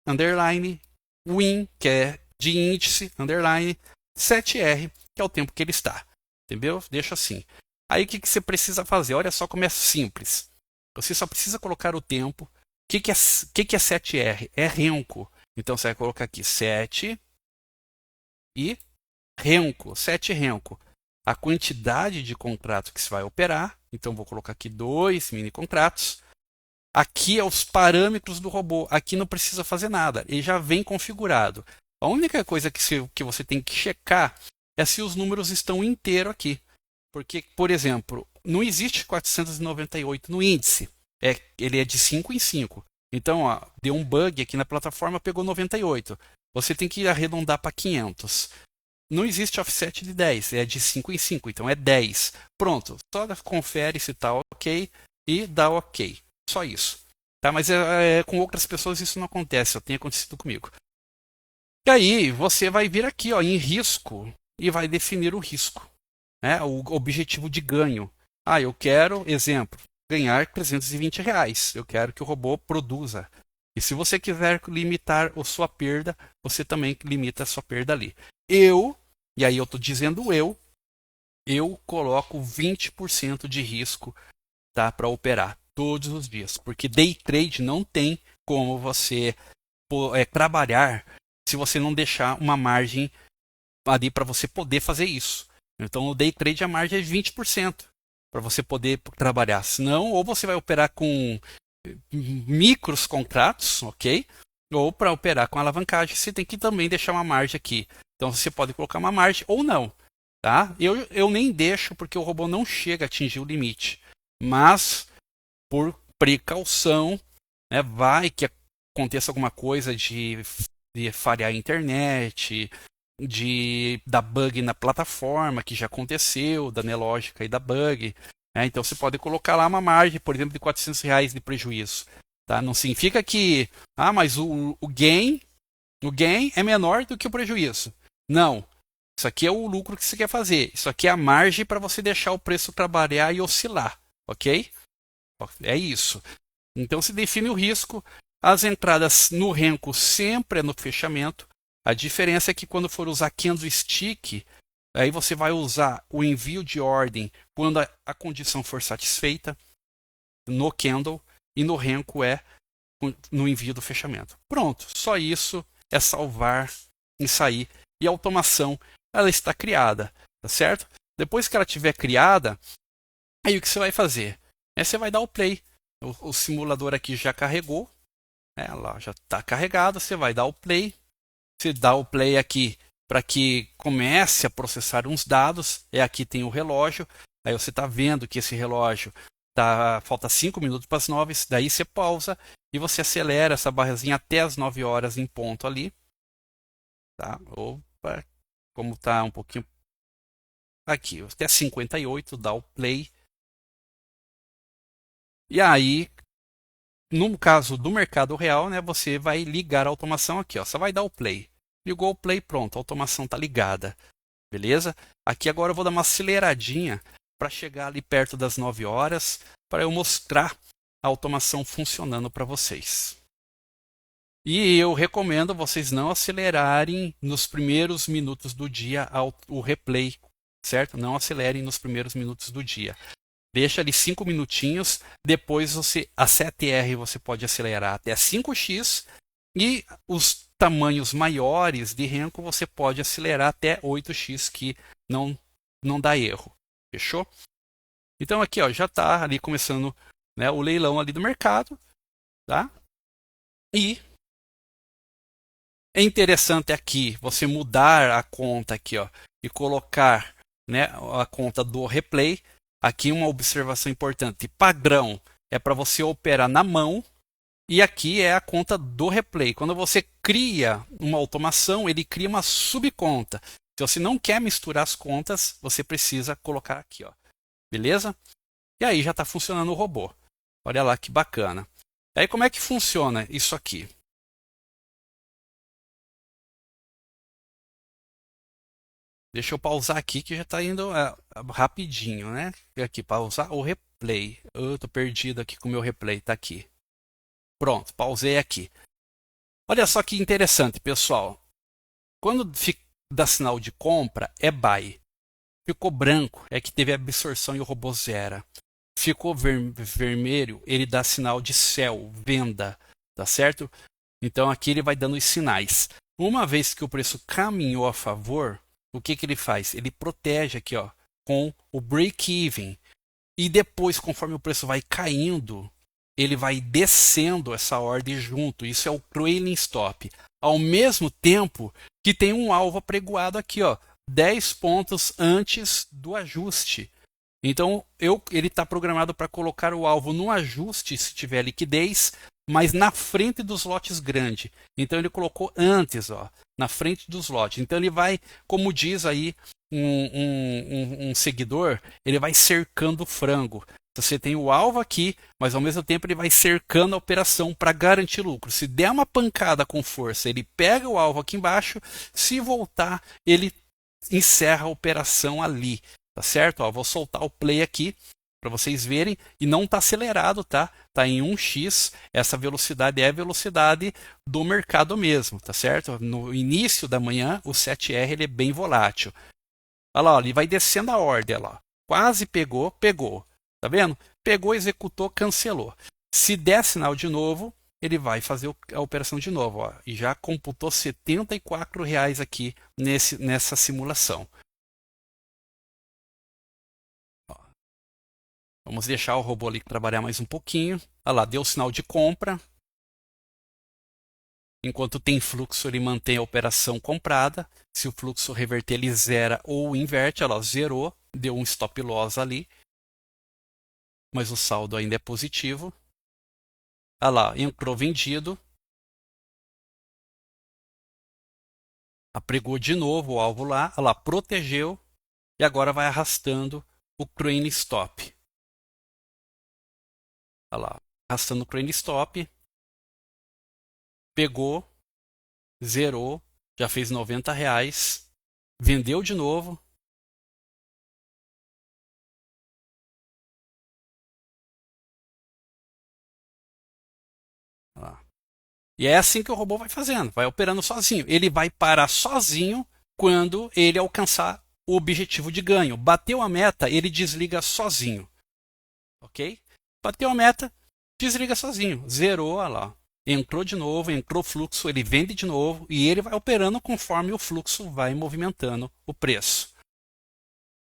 underline, win, que é de índice, underline, 7R, que é o tempo que ele está. Entendeu? Deixa assim. Aí o que você precisa fazer? Olha só como é simples. Você só precisa colocar o tempo. O que é 7R? É renco. Então você vai colocar aqui 7 e renco, 7 renco. A quantidade de contrato que você vai operar. Então vou colocar aqui 2 mini contratos. Aqui é os parâmetros do robô. Aqui não precisa fazer nada. Ele já vem configurado. A única coisa que você tem que checar é se os números estão inteiros aqui. Porque, por exemplo, não existe 498 no índice. Ele é de 5 em 5. Então, ó, deu um bug aqui na plataforma, pegou 98. Você tem que arredondar para 500. Não existe offset de 10, é de 5 em 5, então é 10. Pronto, só confere se está ok e dá ok. Só isso. Tá? Mas com outras pessoas isso não acontece, só tem acontecido comigo. E aí você vai vir aqui ó, em risco e vai definir o risco. Né? O objetivo de ganho. Eu quero, exemplo, ganhar R$ 320. Eu quero que o robô produza. E se você quiser limitar a sua perda, você também limita a sua perda ali. E aí eu estou dizendo eu coloco 20% de risco, tá, para operar todos os dias. Porque day trade não tem como você trabalhar se você não deixar uma margem ali para você poder fazer isso. Então no day trade a margem é 20% para você poder trabalhar. Senão, ou você vai operar com micros contratos, ok? Ou para operar com alavancagem, você tem que também deixar uma margem aqui. Então você pode colocar uma margem ou não. Tá? Eu nem deixo porque o robô não chega a atingir o limite. Mas, por precaução, né, vai que aconteça alguma coisa de falhar a internet, de dar bug na plataforma, que já aconteceu, da Nelogica e da bug. Então você pode colocar lá uma margem, por exemplo, de R$ 400 de prejuízo. Tá? Não significa que mas o gain é menor do que o prejuízo. Não. Isso aqui é o lucro que você quer fazer. Isso aqui é a margem para você deixar o preço trabalhar e oscilar. Ok? É isso. Então se define o risco. As entradas no renko sempre é no fechamento. A diferença é que quando for usar candlestick, aí você vai usar o envio de ordem quando a condição for satisfeita no candle e no renko é no envio do fechamento. Pronto, só isso é salvar e sair. E a automação ela está criada, tá certo? Depois que ela estiver criada, aí o que você vai fazer? Você vai dar o play. O simulador aqui já carregou, ela já está carregado. Você vai dar o play. Você dá o play aqui para que comece a processar uns dados. Aqui tem o relógio. Aí você está vendo que esse relógio falta 5 minutos para as 9. Daí você pausa e você acelera essa barrazinha até as 9 horas em ponto ali. Tá? Opa, como está um pouquinho aqui, até 58, dá o play. E aí, no caso do mercado real, né, você vai ligar a automação aqui, ó. Você vai dar o play. Ligou o play, pronto, a automação está ligada. Beleza? Aqui agora eu vou dar uma aceleradinha para chegar ali perto das 9 horas, para eu mostrar a automação funcionando para vocês. E eu recomendo vocês não acelerarem nos primeiros minutos do dia o replay, certo? Não acelerem nos primeiros minutos do dia. Deixa ali 5 minutinhos, depois a 7R você pode acelerar até 5x e os tamanhos maiores de renko você pode acelerar até 8x que não dá erro. Fechou? Então aqui ó, já está ali começando, né, o leilão ali do mercado, tá? E é interessante aqui você mudar a conta aqui ó, e colocar, né, a conta do replay. Aqui uma observação importante, padrão é para você operar na mão e aqui é a conta do replay. Quando você cria uma automação, ele cria uma subconta. Se você não quer misturar as contas, você precisa colocar aqui, ó. Beleza? E aí já está funcionando o robô. Olha lá que bacana. Aí como é que funciona isso aqui? Deixa eu pausar aqui que já está indo rapidinho, né? Aqui, pausar o replay. Eu estou perdido aqui com o meu replay, está aqui. Pronto, pausei aqui. Olha só que interessante, pessoal. Quando dá sinal de compra, é buy. Ficou branco, é que teve absorção e o robô zera. Ficou vermelho, ele dá sinal de sell, venda, tá certo? Então aqui ele vai dando os sinais. Uma vez que o preço caminhou a favor, o que ele faz? Ele protege aqui ó, com o break-even. E depois, conforme o preço vai caindo, ele vai descendo essa ordem junto. Isso é o trailing stop. Ao mesmo tempo que tem um alvo apregoado aqui, ó, 10 pontos antes do ajuste. Então, ele está programado para colocar o alvo no ajuste se tiver liquidez, mas na frente dos lotes grandes. Então, ele colocou antes, ó, na frente dos lotes. Então, ele vai, como diz aí um seguidor, ele vai cercando o frango. Você tem o alvo aqui, mas ao mesmo tempo ele vai cercando a operação para garantir lucro. Se der uma pancada com força, ele pega o alvo aqui embaixo. Se voltar, ele encerra a operação ali. Tá certo? Ó, vou soltar o play aqui para vocês verem. E não está acelerado, tá? Está em 1x. Essa velocidade é a velocidade do mercado mesmo, tá certo? No início da manhã, o 7R ele é bem volátil. Olha lá, ó, ele vai descendo a ordem. Olha lá. Quase pegou, pegou. Tá vendo? Pegou, executou, cancelou. Se der sinal de novo, ele vai fazer a operação de novo. Ó, e já computou R$ 74 aqui nessa simulação. Ó, vamos deixar o robô ali trabalhar mais um pouquinho. Olha lá, deu sinal de compra. Enquanto tem fluxo, ele mantém a operação comprada. Se o fluxo reverter, ele zera ou inverte. Olha lá, zerou, deu um stop loss ali. Mas o saldo ainda é positivo. Olha lá, entrou vendido. Apregou de novo o alvo lá. Olha lá, protegeu. E agora vai arrastando o trailing stop. Olha lá, arrastando o trailing stop. Pegou. Zerou. Já fez R$ 90. Vendeu de novo. Olha lá. E é assim que o robô vai fazendo, vai operando sozinho. Ele vai parar sozinho quando ele alcançar o objetivo de ganho. Bateu a meta, ele desliga sozinho. Ok? Bateu a meta, desliga sozinho. Zerou, olha lá. Entrou de novo, entrou fluxo, ele vende de novo e ele vai operando conforme o fluxo vai movimentando o preço.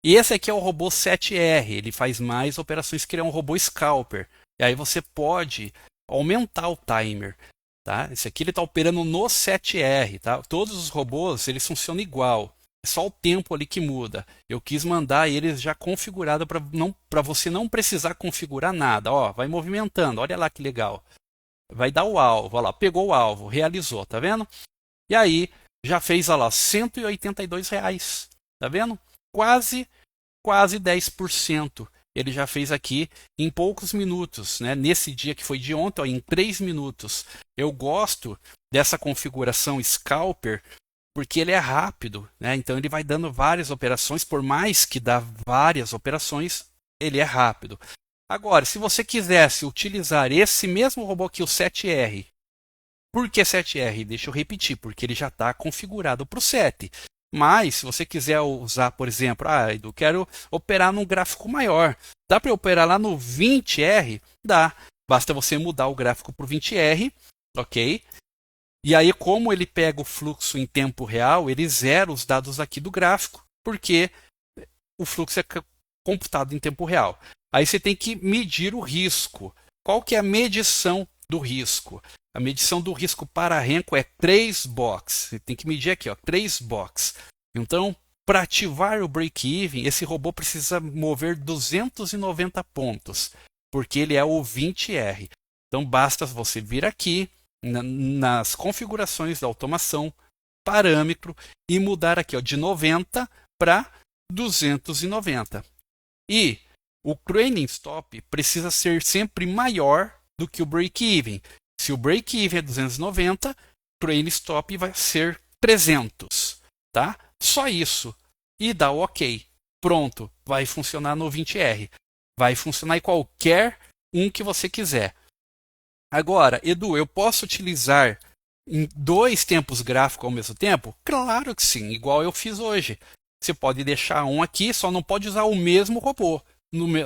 E esse aqui é o robô 7R, ele faz mais operações que ele é um robô scalper. E aí você pode aumentar o timer. Tá? Esse aqui ele está operando no 7R. Tá? Todos os robôs eles funcionam igual. É só o tempo ali que muda. Eu quis mandar eles já configurado para você não precisar configurar nada. Ó, vai movimentando, olha lá que legal. Vai dar o alvo, olha lá, pegou o alvo, realizou, tá vendo? E aí já fez, olha lá, R$ 182. Tá vendo? Quase 10%. Ele já fez aqui em poucos minutos, né? Nesse dia que foi de ontem, ó, em 3 minutos. Eu gosto dessa configuração Scalper porque ele é rápido, né? Então ele vai dando várias operações, por mais que dá várias operações, ele é rápido. Agora, se você quisesse utilizar esse mesmo robô aqui, o 7R, por que 7R? Deixa eu repetir, porque ele já está configurado para o 7. Mas, se você quiser usar, por exemplo, eu quero operar num gráfico maior. Dá para operar lá no 20R? Dá. Basta você mudar o gráfico para o 20R, ok? E aí, como ele pega o fluxo em tempo real, ele zera os dados aqui do gráfico, porque o fluxo é computado em tempo real. Aí você tem que medir o risco. Qual que é a medição do risco? A medição do risco para Renko é 3 box. Você tem que medir aqui, ó, 3 box. Então, para ativar o break-even, esse robô precisa mover 290 pontos, porque ele é o 20R. Então, basta você vir aqui nas configurações da automação, parâmetro, e mudar aqui ó, de 90 para 290. E o trailing stop precisa ser sempre maior do que o break-even. Se o break-even é 290, o trailing stop vai ser 300. Tá? Só isso. E dá o OK. Pronto. Vai funcionar no 20R. Vai funcionar em qualquer um que você quiser. Agora, Edu, eu posso utilizar em 2 tempos gráficos ao mesmo tempo? Claro que sim, igual eu fiz hoje. Você pode deixar um aqui, só não pode usar o mesmo robô.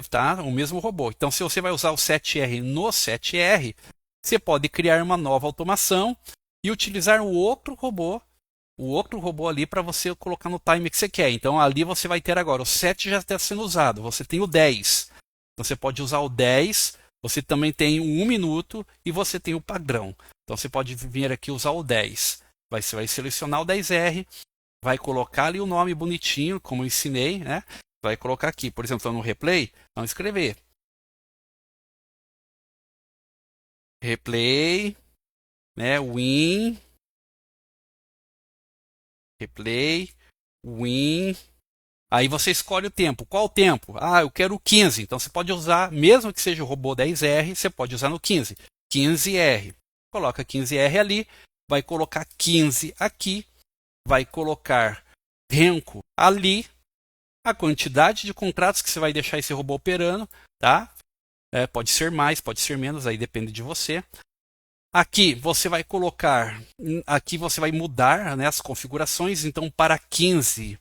Tá? O mesmo robô. Então, se você vai usar o 7R no 7R, você pode criar uma nova automação e utilizar o outro robô ali para você colocar no time que você quer. Então, ali você vai ter agora o 7 já está sendo usado, você tem o 10. Então, você pode usar o 10 você também tem o 1 minuto e você tem o padrão. Então você pode vir aqui usar o 10. Você vai selecionar o 10R, vai colocar ali o nome bonitinho, como eu ensinei, né? Vai colocar aqui, por exemplo, no replay, vamos escrever replay, né? Win, replay, win. Aí você escolhe o tempo. Qual o tempo? Ah, eu quero o 15. Então você pode usar, mesmo que seja o robô 10R, você pode usar no 15. 15R. Coloca 15R ali, vai colocar 15 aqui, vai colocar Renko ali, a quantidade de contratos que você vai deixar esse robô operando, tá? Pode ser mais, pode ser menos, aí depende de você. Aqui você vai colocar, aqui você vai mudar, né, as configurações. Então para 15,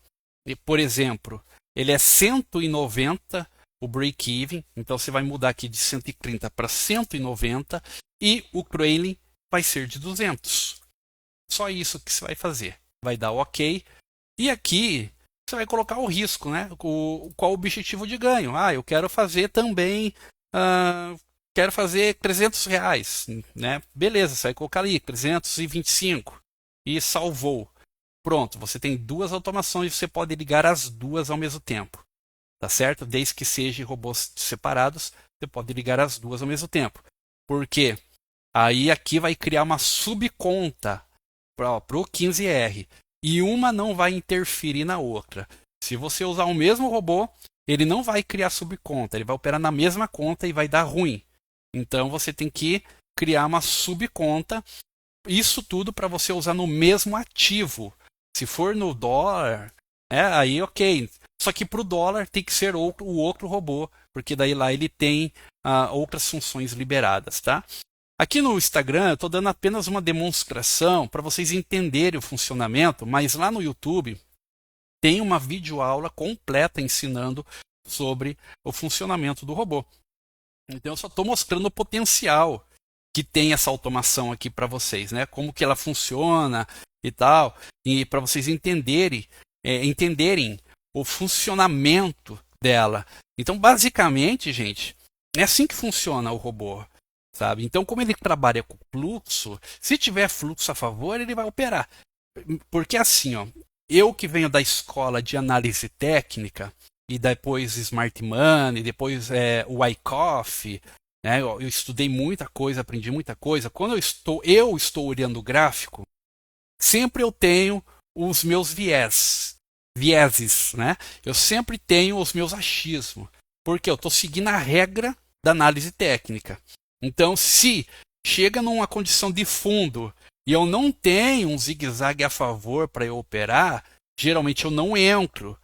por exemplo, ele é 190 o break-even, então você vai mudar aqui de 130 para 190 e o trailing vai ser de 200. Só isso que você vai fazer. Vai dar OK. E aqui você vai colocar o risco, né? Qual o objetivo de ganho? Ah, eu quero fazer também, quero fazer R$300, né? Beleza, você vai colocar ali 325 e salvou. Pronto, você tem duas automações e você pode ligar as duas ao mesmo tempo, tá certo? Desde que sejam robôs separados, você pode ligar as duas ao mesmo tempo. Por quê? Aí aqui vai criar uma subconta para o 15R e uma não vai interferir na outra. Se você usar o mesmo robô, ele não vai criar subconta, ele vai operar na mesma conta e vai dar ruim. Então você tem que criar uma subconta. Isso tudo para você usar no mesmo ativo. Se for no dólar, aí ok. Só que para o dólar tem que ser o outro robô, porque daí lá ele tem outras funções liberadas, tá? Aqui no Instagram eu estou dando apenas uma demonstração para vocês entenderem o funcionamento, mas lá no YouTube tem uma videoaula completa ensinando sobre o funcionamento do robô. Então eu só estou mostrando o potencial que tem essa automação aqui para vocês, né? Como que ela funciona e tal, e para vocês entenderem o funcionamento dela. Então basicamente, gente, é assim que funciona o robô. Sabe? Então, como ele trabalha com fluxo, se tiver fluxo a favor, ele vai operar. Porque assim, ó, eu que venho da escola de análise técnica, e depois Smart Money, depois o Wyckoff, né? Eu estudei muita coisa, aprendi muita coisa. Quando eu estou olhando o gráfico, sempre eu tenho os meus vieses, né? Eu sempre tenho os meus achismos, porque eu estou seguindo a regra da análise técnica. Então, se chega numa condição de fundo e eu não tenho um zigue-zague a favor para eu operar, geralmente eu não entro.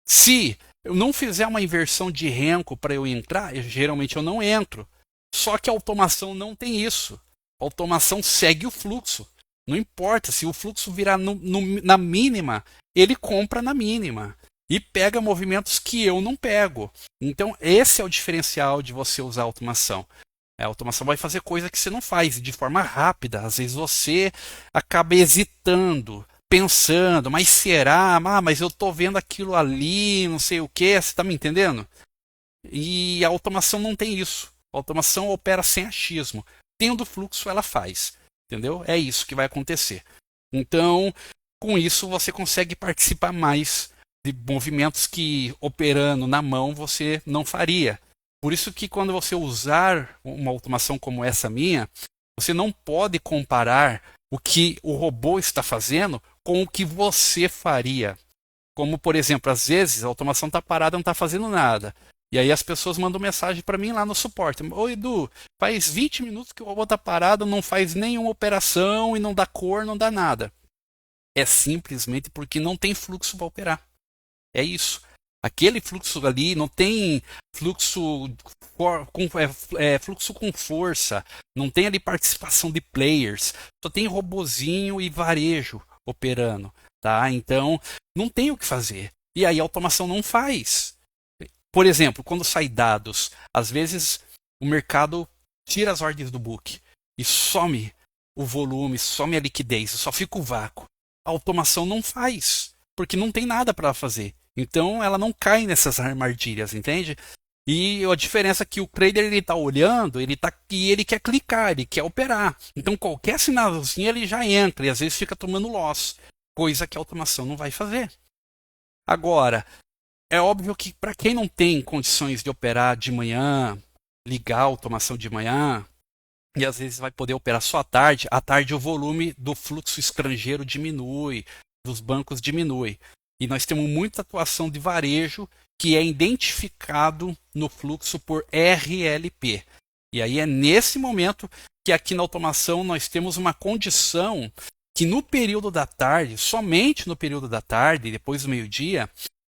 Se eu não fizer uma inversão de Renko para eu entrar, geralmente eu não entro. Só que a automação não tem isso. A automação segue o fluxo. Não importa se o fluxo virar na mínima, ele compra na mínima e pega movimentos que eu não pego. Então, esse é o diferencial de você usar a automação. A automação vai fazer coisa que você não faz de forma rápida. Às vezes você acaba hesitando, pensando, mas será? Mas eu estou vendo aquilo ali, não sei o que, você está me entendendo? E a automação não tem isso. A automação opera sem achismo. Tendo fluxo, ela faz. Entendeu? É isso que vai acontecer. Então, com isso, você consegue participar mais de movimentos que, operando na mão, você não faria. Por isso que quando você usar uma automação como essa minha, você não pode comparar o que o robô está fazendo com o que você faria. Como, por exemplo, às vezes a automação está parada, não está fazendo nada. E aí as pessoas mandam mensagem para mim lá no suporte. Oi, Edu, faz 20 minutos que o robô está parado, não faz nenhuma operação e não dá cor, não dá nada. É simplesmente porque não tem fluxo para operar. É isso. Aquele fluxo ali não tem fluxo fluxo com força, não tem ali participação de players, só tem robozinho e varejo operando, tá? Então não tem o que fazer. E aí a automação não faz. Por exemplo, quando sai dados, às vezes o mercado tira as ordens do book e some o volume, some a liquidez, só fica o vácuo. A automação não faz, porque não tem nada para fazer. Então ela não cai nessas armadilhas, entende? E a diferença é que o trader ele está olhando, ele quer clicar, ele quer operar. Então qualquer sinalzinho ele já entra e às vezes fica tomando loss, coisa que a automação não vai fazer. Agora, é óbvio que para quem não tem condições de operar de manhã, ligar a automação de manhã, e às vezes vai poder operar só à tarde o volume do fluxo estrangeiro diminui, dos bancos diminui. E nós temos muita atuação de varejo que é identificado no fluxo por RLP. E aí é nesse momento que aqui na automação nós temos uma condição que no período da tarde, somente no período da tarde, depois do meio-dia,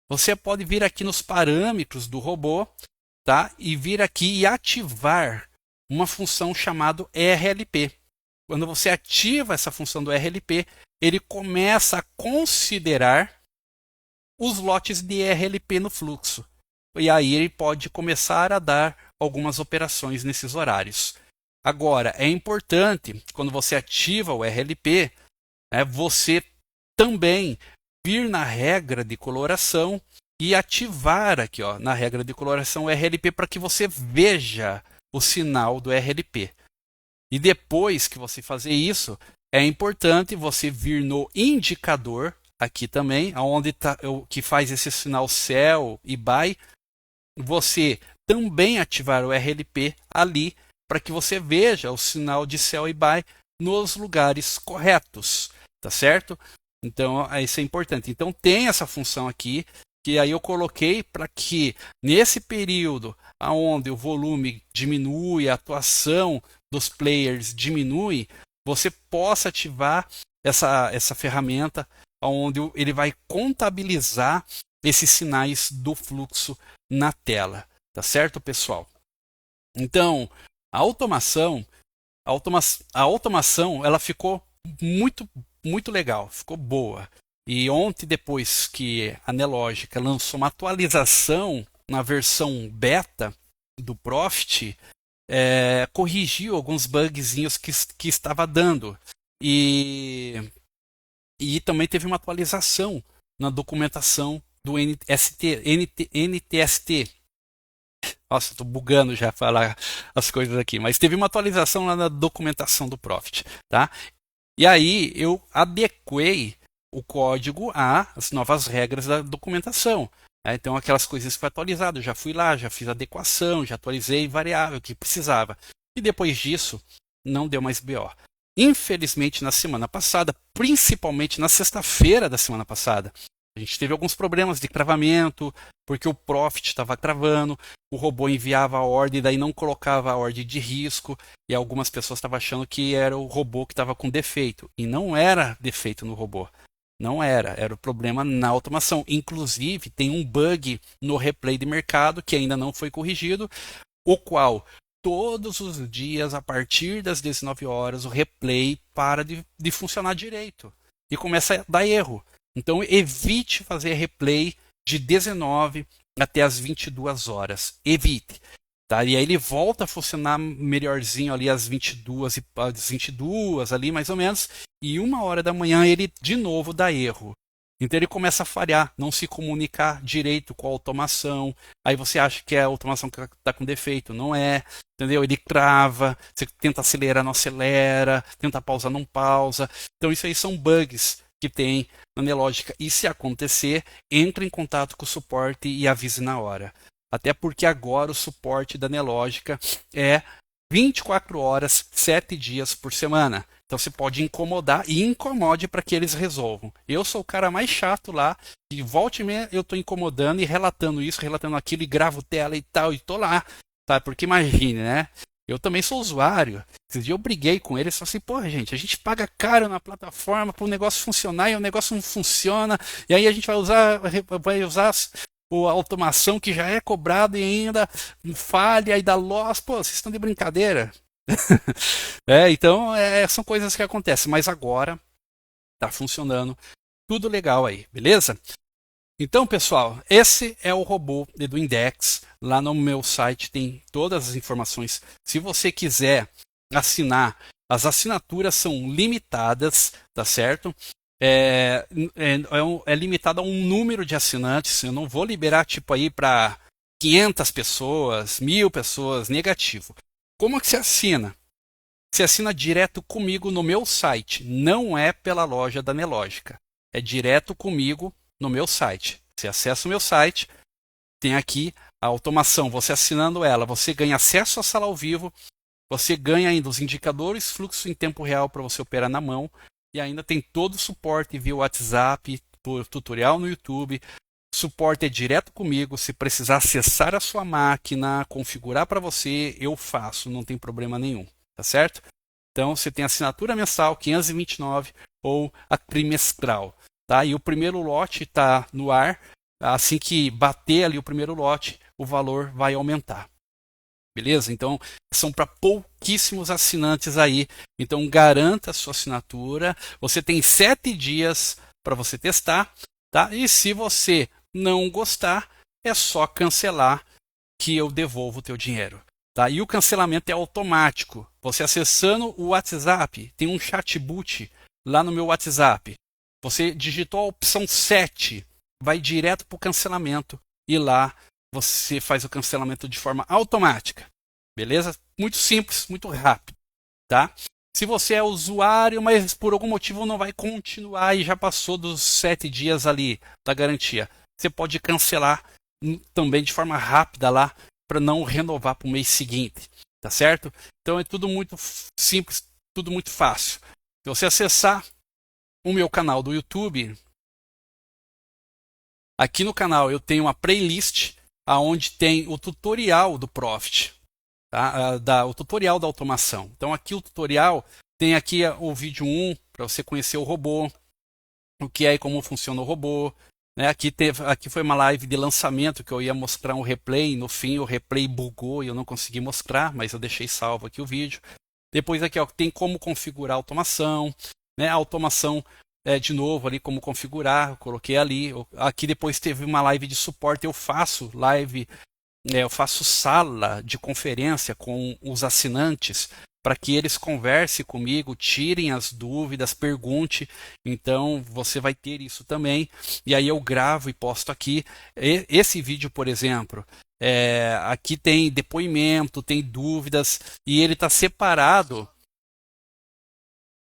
você pode vir aqui nos parâmetros do robô, tá? E vir aqui e ativar uma função chamada RLP. Quando você ativa essa função do RLP, ele começa a considerar os lotes de RLP no fluxo. E aí ele pode começar a dar algumas operações nesses horários. Agora, é importante, quando você ativa o RLP, você também vir na regra de coloração e ativar aqui na regra de coloração o RLP para que você veja o sinal do RLP. E depois que você fazer isso, é importante você vir no indicador, aqui também, onde que faz esse sinal sell e buy, você também ativar o RLP ali para que você veja o sinal de sell e buy nos lugares corretos, tá certo? Então, isso é importante. Então, tem essa função aqui, que aí eu coloquei para que nesse período onde o volume diminui, a atuação dos players diminui, você possa ativar essa ferramenta onde ele vai contabilizar esses sinais do fluxo na tela. Tá certo, pessoal? Então, a automação ela ficou muito legal, ficou boa. E ontem, depois que a Nelogica lançou uma atualização na versão beta do Profit, corrigiu alguns bugzinhos que estava dando. E também teve uma atualização na documentação do NTST. Nossa, estou bugando já falar as coisas aqui. Mas teve uma atualização lá na documentação do Profit. Tá? E aí eu adequei o código às novas regras da documentação. Então aquelas coisas que foi atualizado, eu já fui lá, já fiz adequação, já atualizei variável que precisava. E depois disso, não deu mais BO. Infelizmente, na semana passada, principalmente na sexta-feira da semana passada, a gente teve alguns problemas de travamento, porque o Profit estava travando, o robô enviava a ordem e daí não colocava a ordem de risco, e algumas pessoas estavam achando que era o robô que estava com defeito. E não era defeito no robô. Não era o problema na automação. Inclusive, tem um bug no replay de mercado que ainda não foi corrigido, o qual todos os dias, a partir das 19 horas, o replay para de funcionar direito e começa a dar erro. Então, evite fazer replay de 19 até as 22 horas. Evite. Tá? E aí ele volta a funcionar melhorzinho ali às 22 ali mais ou menos, e 1 hora da manhã ele de novo dá erro. Então ele começa a falhar, não se comunicar direito com a automação. Aí você acha que é a automação que está com defeito, não é, entendeu? Ele trava, você tenta acelerar, não acelera, tenta pausar, não pausa. Então isso aí são bugs que tem na Nelogica. E se acontecer, entre em contato com o suporte e avise na hora. Até porque agora o suporte da Nelogica é 24 horas, 7 dias por semana. Então você pode incomodar e incomode para que eles resolvam. Eu sou o cara mais chato lá, e volta e meia eu estou incomodando e relatando isso, relatando aquilo, e gravo tela e tal, e estou lá. Tá? Porque imagine, né? Eu também sou usuário. Esse dia eu briguei com eles, só assim, porra, gente, a gente paga caro na plataforma para o negócio funcionar e o negócio não funciona, e aí a gente vai usar a automação que já é cobrada e ainda falha e dá loss. Pô, vocês estão de brincadeira. Então são coisas que acontecem, mas agora está funcionando tudo legal aí, beleza? Então, pessoal, esse é o robô do Index. Lá no meu site tem todas as informações. Se você quiser assinar, as assinaturas são limitadas, tá certo? É limitado a um número de assinantes. Eu não vou liberar tipo aí para 500 pessoas, 1000 pessoas, negativo. Como que você assina? Você assina direto comigo no meu site, não é pela loja da Nelogica. É direto comigo no meu site. Você acessa o meu site, tem aqui a automação, você assinando ela, você ganha acesso à sala ao vivo, você ganha ainda os indicadores, fluxo em tempo real para você operar na mão, e ainda tem todo o suporte via WhatsApp, por tutorial no YouTube. Suporte é direto comigo, se precisar acessar a sua máquina, configurar para você, eu faço, não tem problema nenhum, tá certo? Então você tem assinatura mensal 529 ou a trimestral, tá? E o primeiro lote está no ar, assim que bater ali o primeiro lote, o valor vai aumentar. Beleza? Então, são para pouquíssimos assinantes aí. Então, garanta a sua assinatura. Você tem 7 dias para você testar, tá? E se você não gostar, é só cancelar que eu devolvo o teu dinheiro. Tá? E o cancelamento é automático. Você acessando o WhatsApp, tem um chatbot lá no meu WhatsApp. Você digitou a opção 7, vai direto para o cancelamento e lá você faz o cancelamento de forma automática. Beleza? Muito simples, muito rápido. Tá? Se você é usuário, mas por algum motivo não vai continuar e já passou dos 7 dias ali da garantia, você pode cancelar também de forma rápida lá para não renovar para o mês seguinte. Tá certo? Então é tudo muito simples, tudo muito fácil. Se você acessar o meu canal do YouTube, aqui no canal eu tenho uma playlist onde tem o tutorial do Profit, tá? O tutorial da automação. Então aqui o tutorial tem aqui o vídeo 1 para você conhecer o robô, o que é e como funciona o robô. Né? Aqui foi uma live de lançamento que eu ia mostrar um replay, no fim o replay bugou e eu não consegui mostrar, mas eu deixei salvo aqui o vídeo. Depois aqui ó, tem como configurar a automação, né? A automação de novo ali como configurar, eu coloquei ali. Aqui depois teve uma live de suporte, eu faço live, eu faço sala de conferência com os assinantes para que eles conversem comigo, tirem as dúvidas, pergunte. Então você vai ter isso também. E aí eu gravo e posto aqui. Esse vídeo, por exemplo, aqui tem depoimento, tem dúvidas e ele está separado.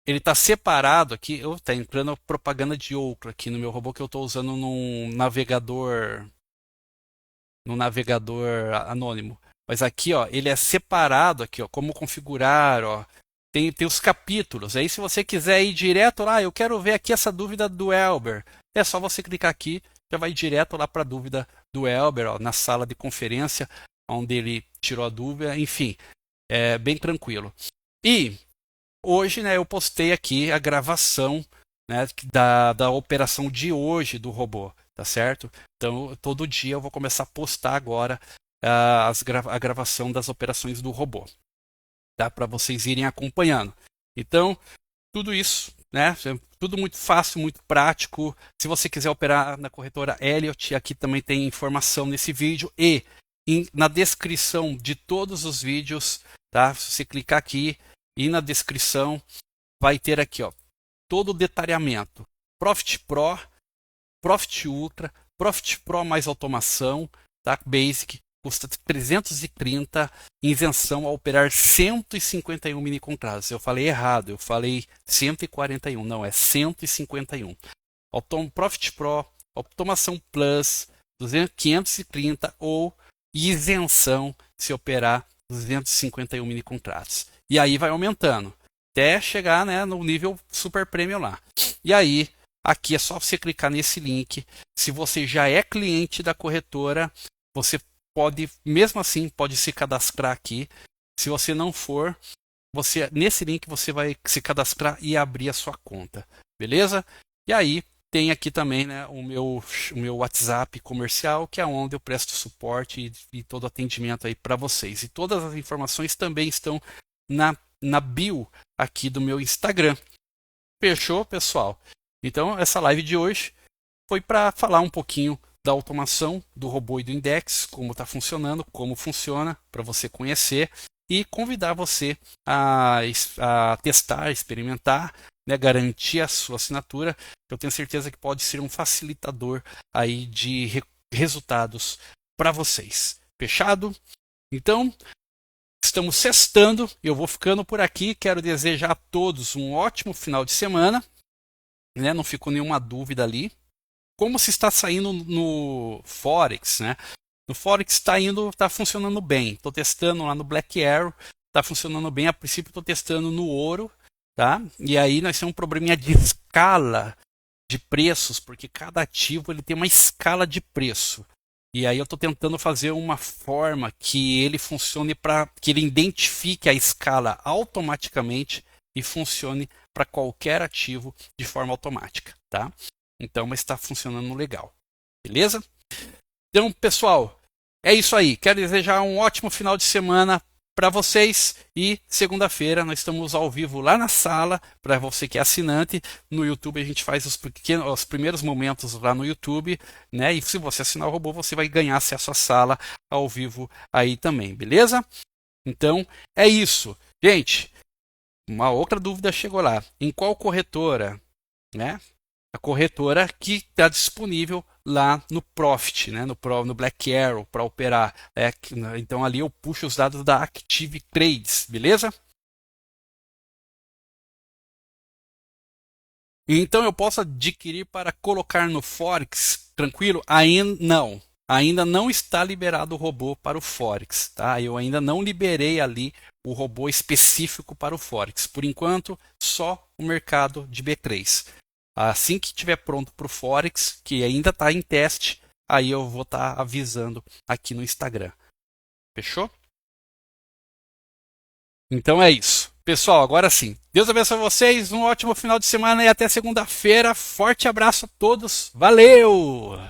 Ele está separado aqui. Está entrando propaganda de outro aqui no meu robô que eu estou usando num navegador anônimo. Mas aqui, ó, ele é separado aqui, ó, como configurar, ó. Tem os capítulos. Aí se você quiser ir direto lá, eu quero ver aqui essa dúvida do Elber. É só você clicar aqui, já vai direto lá para a dúvida do Elber, ó, na sala de conferência, onde ele tirou a dúvida. Enfim, é bem tranquilo. E hoje, né, eu postei aqui a gravação, né, da operação de hoje do robô, tá certo? Então, todo dia eu vou começar a postar agora a gravação das operações do robô, tá? Para vocês irem acompanhando. Então, tudo isso, né? Tudo muito fácil, muito prático. Se você quiser operar na corretora Elliott, aqui também tem informação nesse vídeo e na descrição de todos os vídeos, tá? Se você clicar aqui e na descrição vai ter aqui, ó, todo o detalhamento. Profit Pro, Profit Ultra, Profit Pro mais automação, tá? Basic, custa 330, isenção ao operar 151 mini contratos. Eu falei errado, eu falei 141, não, é 151. Profit Pro, automação Plus, 530 ou isenção se operar 251 mini contratos. E aí vai aumentando até chegar, né, no nível Super Premium lá. E aí, aqui é só você clicar nesse link. Se você já é cliente da corretora, você pode, mesmo assim, pode se cadastrar aqui. Se você não for, nesse link você vai se cadastrar e abrir a sua conta. Beleza? E aí, tem aqui também, né, o meu WhatsApp comercial, que é onde eu presto suporte e todo o atendimento aí para vocês. E todas as informações também estão na bio aqui do meu Instagram. Fechou, pessoal? Então, essa live de hoje foi para falar um pouquinho da automação do robô e do Index, como está funcionando, como funciona, para você conhecer e convidar você a testar, experimentar, né, garantir a sua assinatura. Eu tenho certeza que pode ser um facilitador aí de resultados para vocês. Fechado? Então, estamos sextando. Eu vou ficando por aqui. Quero desejar a todos um ótimo final de semana. Né? Não ficou nenhuma dúvida ali. Como se está saindo no Forex, né? No Forex está funcionando bem. Estou testando lá no Black Arrow, está funcionando bem. A princípio estou testando no ouro, tá? E aí nós temos um probleminha de escala de preços, porque cada ativo ele tem uma escala de preço. E aí eu estou tentando fazer uma forma que ele funcione para que ele identifique a escala automaticamente e funcione para qualquer ativo de forma automática, tá? Então, mas está funcionando legal, beleza? Então, pessoal, é isso aí. Quero desejar um ótimo final de semana para vocês e segunda-feira nós estamos ao vivo lá na sala para você que é assinante. No YouTube a gente faz os primeiros momentos lá no YouTube, né? E se você assinar o robô, você vai ganhar acesso à sala ao vivo aí também, beleza? Então, é isso. Gente, uma outra dúvida chegou lá. Em qual corretora, né? A corretora que está disponível lá no Profit, né, no Black Arrow para operar. Então ali eu puxo os dados da Active Trades, beleza? Então eu posso adquirir para colocar no Forex, tranquilo? Ainda não está liberado o robô para o Forex, tá? Eu ainda não liberei ali o robô específico para o Forex. Por enquanto, só o mercado de B3. Assim que estiver pronto para o Forex, que ainda está em teste, aí eu vou estar avisando aqui no Instagram. Fechou? Então é isso. Pessoal, agora sim. Deus abençoe vocês, um ótimo final de semana e até segunda-feira. Forte abraço a todos. Valeu!